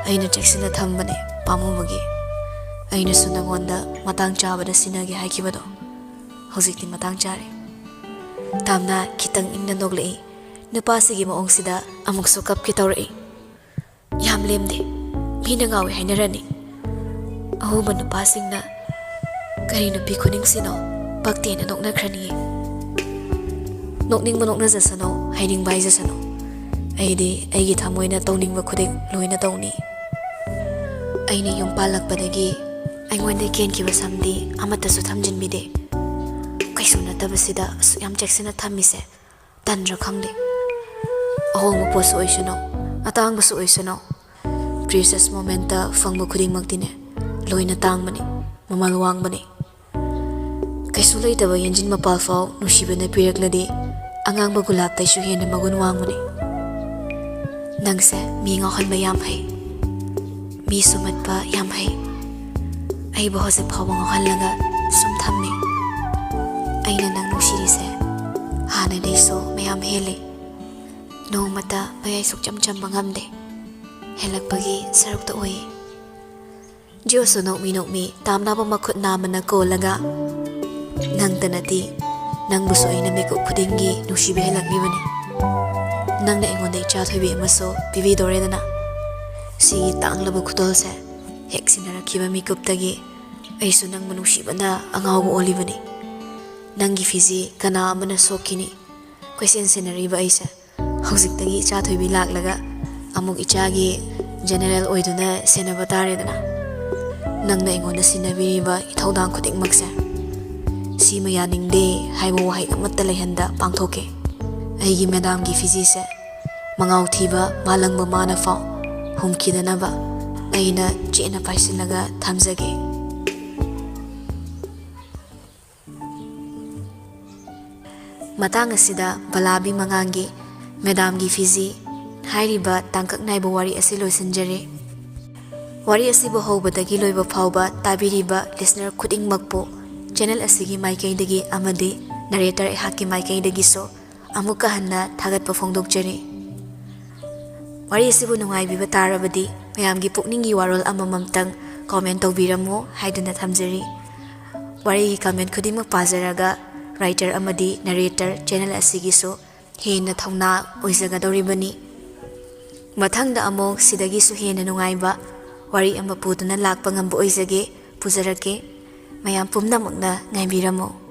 aina checksina thambane pamumagi aina sunangonda matang chabada sinagi haikibado hojikti matang chare tamna kitang ingna noglei nupasigi maongsida amukso kap ki tawrei yam lemde ꯃꯤꯅ ꯉꯥꯎꯏ ꯍꯥꯏꯅꯔꯅꯤ ꯑꯍꯧꯕ ꯅꯨꯄꯥꯁꯤꯡꯅ ꯀꯔꯤ ꯅꯨꯄꯤ ꯈꯨꯅꯤꯡꯁꯤꯅꯣ ꯄꯛꯇꯦꯅ ꯅꯣꯛꯅꯈ꯭ꯔꯅꯤꯌꯦ ꯅꯣꯛꯅꯤꯡꯕ ꯅꯣꯛꯅꯖꯁꯅꯣ ꯍꯩꯅꯤꯡꯕ ꯍꯩꯖꯁꯅꯣ ꯑꯩꯗꯤ ꯑꯩꯒꯤ ꯊꯃꯣꯏꯅ ꯇꯧꯅꯤꯡꯕ ꯈꯨꯗꯤꯡ ꯂꯣꯏꯅ ꯇꯧꯅꯤ ꯑꯩꯅ ꯌꯨꯝ ꯄꯥꯜꯂꯛꯄꯗꯒꯤ ꯑꯩꯉꯣꯟꯗ ꯀꯦꯟꯈꯤꯕ ꯁꯝꯗꯤ ꯑꯃꯠꯇꯁꯨ ꯊꯝꯖꯤꯟꯕꯤꯗꯦ ꯀꯩꯁꯨ ꯅꯠꯇꯕꯁꯤꯗ ꯑꯁꯨꯛ ꯌꯥꯝ ꯆꯦꯛꯁꯤꯟꯅ ꯊꯝꯃꯤꯁꯦ ꯇꯟꯗ꯭ꯔꯥ ꯈꯪꯗꯦ ꯑꯍꯣꯡꯕ ꯄꯣꯠꯁꯨ ꯑꯣꯏꯁꯅꯨ ꯑꯇꯥꯡꯕꯁꯨ ꯑꯣꯏꯁꯅꯨ ꯄ꯭ꯔꯤꯁꯤꯌꯁ ꯃꯣꯃꯦꯟꯇ ꯐꯪꯕ ꯈꯨꯗꯤꯡꯃꯛꯇꯤꯅꯦ ꯂꯣꯏꯅ ꯇꯥꯡꯕꯅꯤ ꯃꯃꯜ ꯋꯥꯡꯕꯅꯤ ꯀꯩꯁꯨ ꯂꯩꯇꯕ ꯌꯦꯟꯖꯤꯟ ꯃꯄꯥꯜ ꯐꯥꯎ ꯅꯨꯡꯁꯤꯕꯅ ꯄꯤꯔꯛꯂꯗꯤ ꯑꯉꯥꯡꯕ ꯒꯨꯂꯥꯞꯇꯩꯁꯨ ꯍꯦꯟꯅ ꯃꯒꯨꯟ ꯋꯥꯡꯕꯅꯤ ꯅꯪꯁꯦ ꯃꯤ ꯉꯥꯎꯍꯟꯕ ꯌꯥꯝ ꯍꯩ ꯃꯤ ꯁꯨꯝꯍꯠꯄ ꯌꯥꯝ ꯍꯩ ꯑꯩꯕꯨ ꯍꯧꯖꯤꯛ ꯐꯥꯎꯕ ꯉꯥꯎꯍꯜꯂꯒ ꯁꯨꯝ ꯊꯝꯃꯤ ꯑꯩꯅ ꯅꯪ ꯅꯨꯡꯁꯤꯔꯤꯁꯦ ꯍꯥꯟꯅꯗꯩꯁꯨ ꯃꯌꯥꯝ ꯍꯦꯜꯂꯤ ꯅꯣꯡꯃꯇ ꯃꯌꯥꯏ ꯁꯨꯛꯆꯝ ꯆꯝꯕ ꯉꯝꯗꯦ ꯍꯦꯜꯂꯛꯄꯒꯤ ꯁꯔꯨꯛꯇ ꯑꯣꯏꯌꯦ ꯖꯤꯑꯣꯁꯨ ꯅꯣꯛꯃꯤ ꯇꯥꯝꯅꯕ ꯃꯈꯨꯠ ꯅꯥꯝꯃꯅ ꯀꯣꯜꯂꯒ ꯅꯪꯇꯅꯗꯤ ꯅꯪꯕꯨꯁꯨ ꯑꯩꯅ ꯃꯤꯀꯨꯞ ꯈꯨꯗꯤꯡꯒꯤ ꯅꯨꯡꯁꯤꯕ ꯍꯦꯜꯂꯛꯂꯤꯕꯅꯤ ꯅꯪꯅ ꯑꯩꯉꯣꯟꯗ ꯏꯆꯥ ꯊꯣꯏꯕꯤ ꯑꯃꯁꯨ ꯄꯤꯕꯤꯗꯣꯔꯦꯗꯅ ꯁꯤꯒꯤ ꯇꯥꯡꯂꯕ ꯈꯨꯗꯣꯜꯁꯦ ꯍꯦꯛ ꯁꯤꯟꯅꯔꯛꯈꯤꯕ ꯃꯤꯀꯨꯞꯇꯒꯤ ꯑꯩꯁꯨ ꯅꯪꯕꯨ ꯅꯨꯡꯁꯤꯕꯅ ꯑꯉꯥꯎꯕ ꯑꯣꯜꯂꯤꯕꯅꯤ ꯅꯪꯒꯤ ꯐꯤꯖꯤ ꯀꯅꯥ ꯑꯃꯅ ꯁꯣꯛꯈꯤꯅꯤ ꯀꯣꯏꯁꯦꯟ ꯁꯦꯟꯅꯔꯤꯕ ꯑꯩꯁꯦ ꯍꯧꯖꯤꯛꯇꯒꯤ ꯏꯆꯥ ꯊꯣꯏꯕꯤ ꯂꯥꯛꯂꯒ ꯑꯃꯨꯛ ꯏꯆꯥꯒꯤ ꯖꯦꯅꯦꯔꯦꯜ ꯑꯣꯏꯗꯨꯅ ꯁꯦꯟꯅꯕ ꯇꯥꯔꯦꯗꯅ ꯅꯪꯅ ꯑꯩꯉꯣꯟꯗ ꯁꯤꯟꯅꯕꯤꯔꯤꯕ ꯏꯊꯧꯗꯥꯡ ꯈꯨꯗꯤꯡꯃꯛꯁꯦ ꯁꯤꯃ ꯌꯥꯅꯤꯡꯗꯦ ꯍꯥꯏꯕ ꯋꯥꯍꯩ ꯑꯃꯠꯇ ꯂꯩꯍꯟꯗ ꯄꯥꯡꯊꯣꯛꯀꯦ ꯑꯩꯒꯤ ꯃꯦꯗꯥꯝꯒꯤ ꯐꯤꯖꯤꯁꯦ ꯃꯉꯥꯎ ꯊꯤꯕ ꯃꯥꯂꯪꯕ ꯃꯥꯅ ꯐꯥꯎ ꯍꯨꯝꯈꯤꯗꯅꯕ ꯑꯩꯅ ꯆꯦꯠꯅ ꯄꯥꯏꯁꯤꯜꯂꯒ ꯊꯝꯖꯒꯦ ꯃꯇꯥꯡ ꯑꯁꯤꯗ ꯕꯂꯥꯕꯤ ꯃꯉꯥꯡꯒꯤ ꯃꯦꯗꯥꯝꯒꯤ ꯐꯤꯖꯤ ꯍꯥꯏꯔꯤꯕ ꯇꯥꯡꯀꯛ ꯅꯥꯏꯕ ꯋꯥꯔꯤ ꯑꯁꯤ ꯂꯣꯏꯁꯤꯟꯖꯔꯦ ꯋꯥꯔꯤ ꯑꯁꯤꯕꯨ ꯍꯧꯕꯗꯒꯤ ꯂꯣꯏꯕ ꯐꯥꯎꯕ ꯇꯥꯕꯤꯔꯤꯕ ꯂꯤꯁꯅꯔ ꯈꯨꯗꯤꯡꯃꯛꯄꯨ ꯆꯦꯅꯦꯜ ꯑꯁꯤꯒꯤ ꯃꯥꯏꯀꯩꯗꯒꯤ ꯑꯃꯗꯤ ꯅꯔꯦꯇꯔ ꯑꯩꯍꯥꯛꯀꯤ ꯃꯥꯏꯀꯩꯗꯒꯤꯁꯨ ꯑꯃꯨꯛꯀ ꯍꯟꯅ ꯊꯥꯒꯠꯄ ꯐꯣꯡꯗꯣꯛꯆꯔꯤ ꯋꯥꯔꯤ ꯑꯁꯤꯕꯨ ꯅꯨꯡꯉꯥꯏꯕꯤꯕ ꯇꯥꯔꯕꯗꯤ ꯃꯌꯥꯝꯒꯤ ꯄꯨꯛꯅꯤꯡꯒꯤ ꯋꯥꯔꯣꯜ ꯑꯃꯃꯝꯇꯪ ꯀꯣꯃꯦꯟ ꯇꯧꯕꯤꯔꯝꯃꯨ ꯍꯥꯏꯗꯨꯅ ꯊꯝꯖꯔꯤ ꯋꯥꯔꯤꯒꯤ ꯀꯃꯦꯟ ꯈꯨꯗꯤꯡꯃꯛ ꯄꯥꯖꯔꯒ ꯔꯥꯏꯇꯔ ꯑꯃꯗꯤ ꯅꯔꯦꯇꯔ ꯆꯦꯅꯦꯜ ꯑꯁꯤꯒꯤꯁꯨ ꯍꯦꯟꯅ ꯊꯧꯅꯥ ꯑꯣꯏꯖꯒꯗꯧꯔꯤꯕꯅꯤ ꯃꯊꯪꯗ ꯑꯃꯨꯛ ꯁꯤꯗꯒꯤꯁꯨ ꯍꯦꯟꯅ ꯅꯨꯡꯉꯥꯏꯕ ꯋꯥꯔꯤ ꯑꯃ ꯄꯨꯗꯨꯅ ꯂꯥꯛꯄ ꯉꯝꯕ ꯑꯣꯏꯖꯒꯦ ꯄꯨꯖꯔꯛꯀꯦ ꯃꯌꯥꯝ ꯄꯨꯝꯅꯃꯛꯅ ꯉꯥꯏꯕꯤꯔꯝꯃꯨ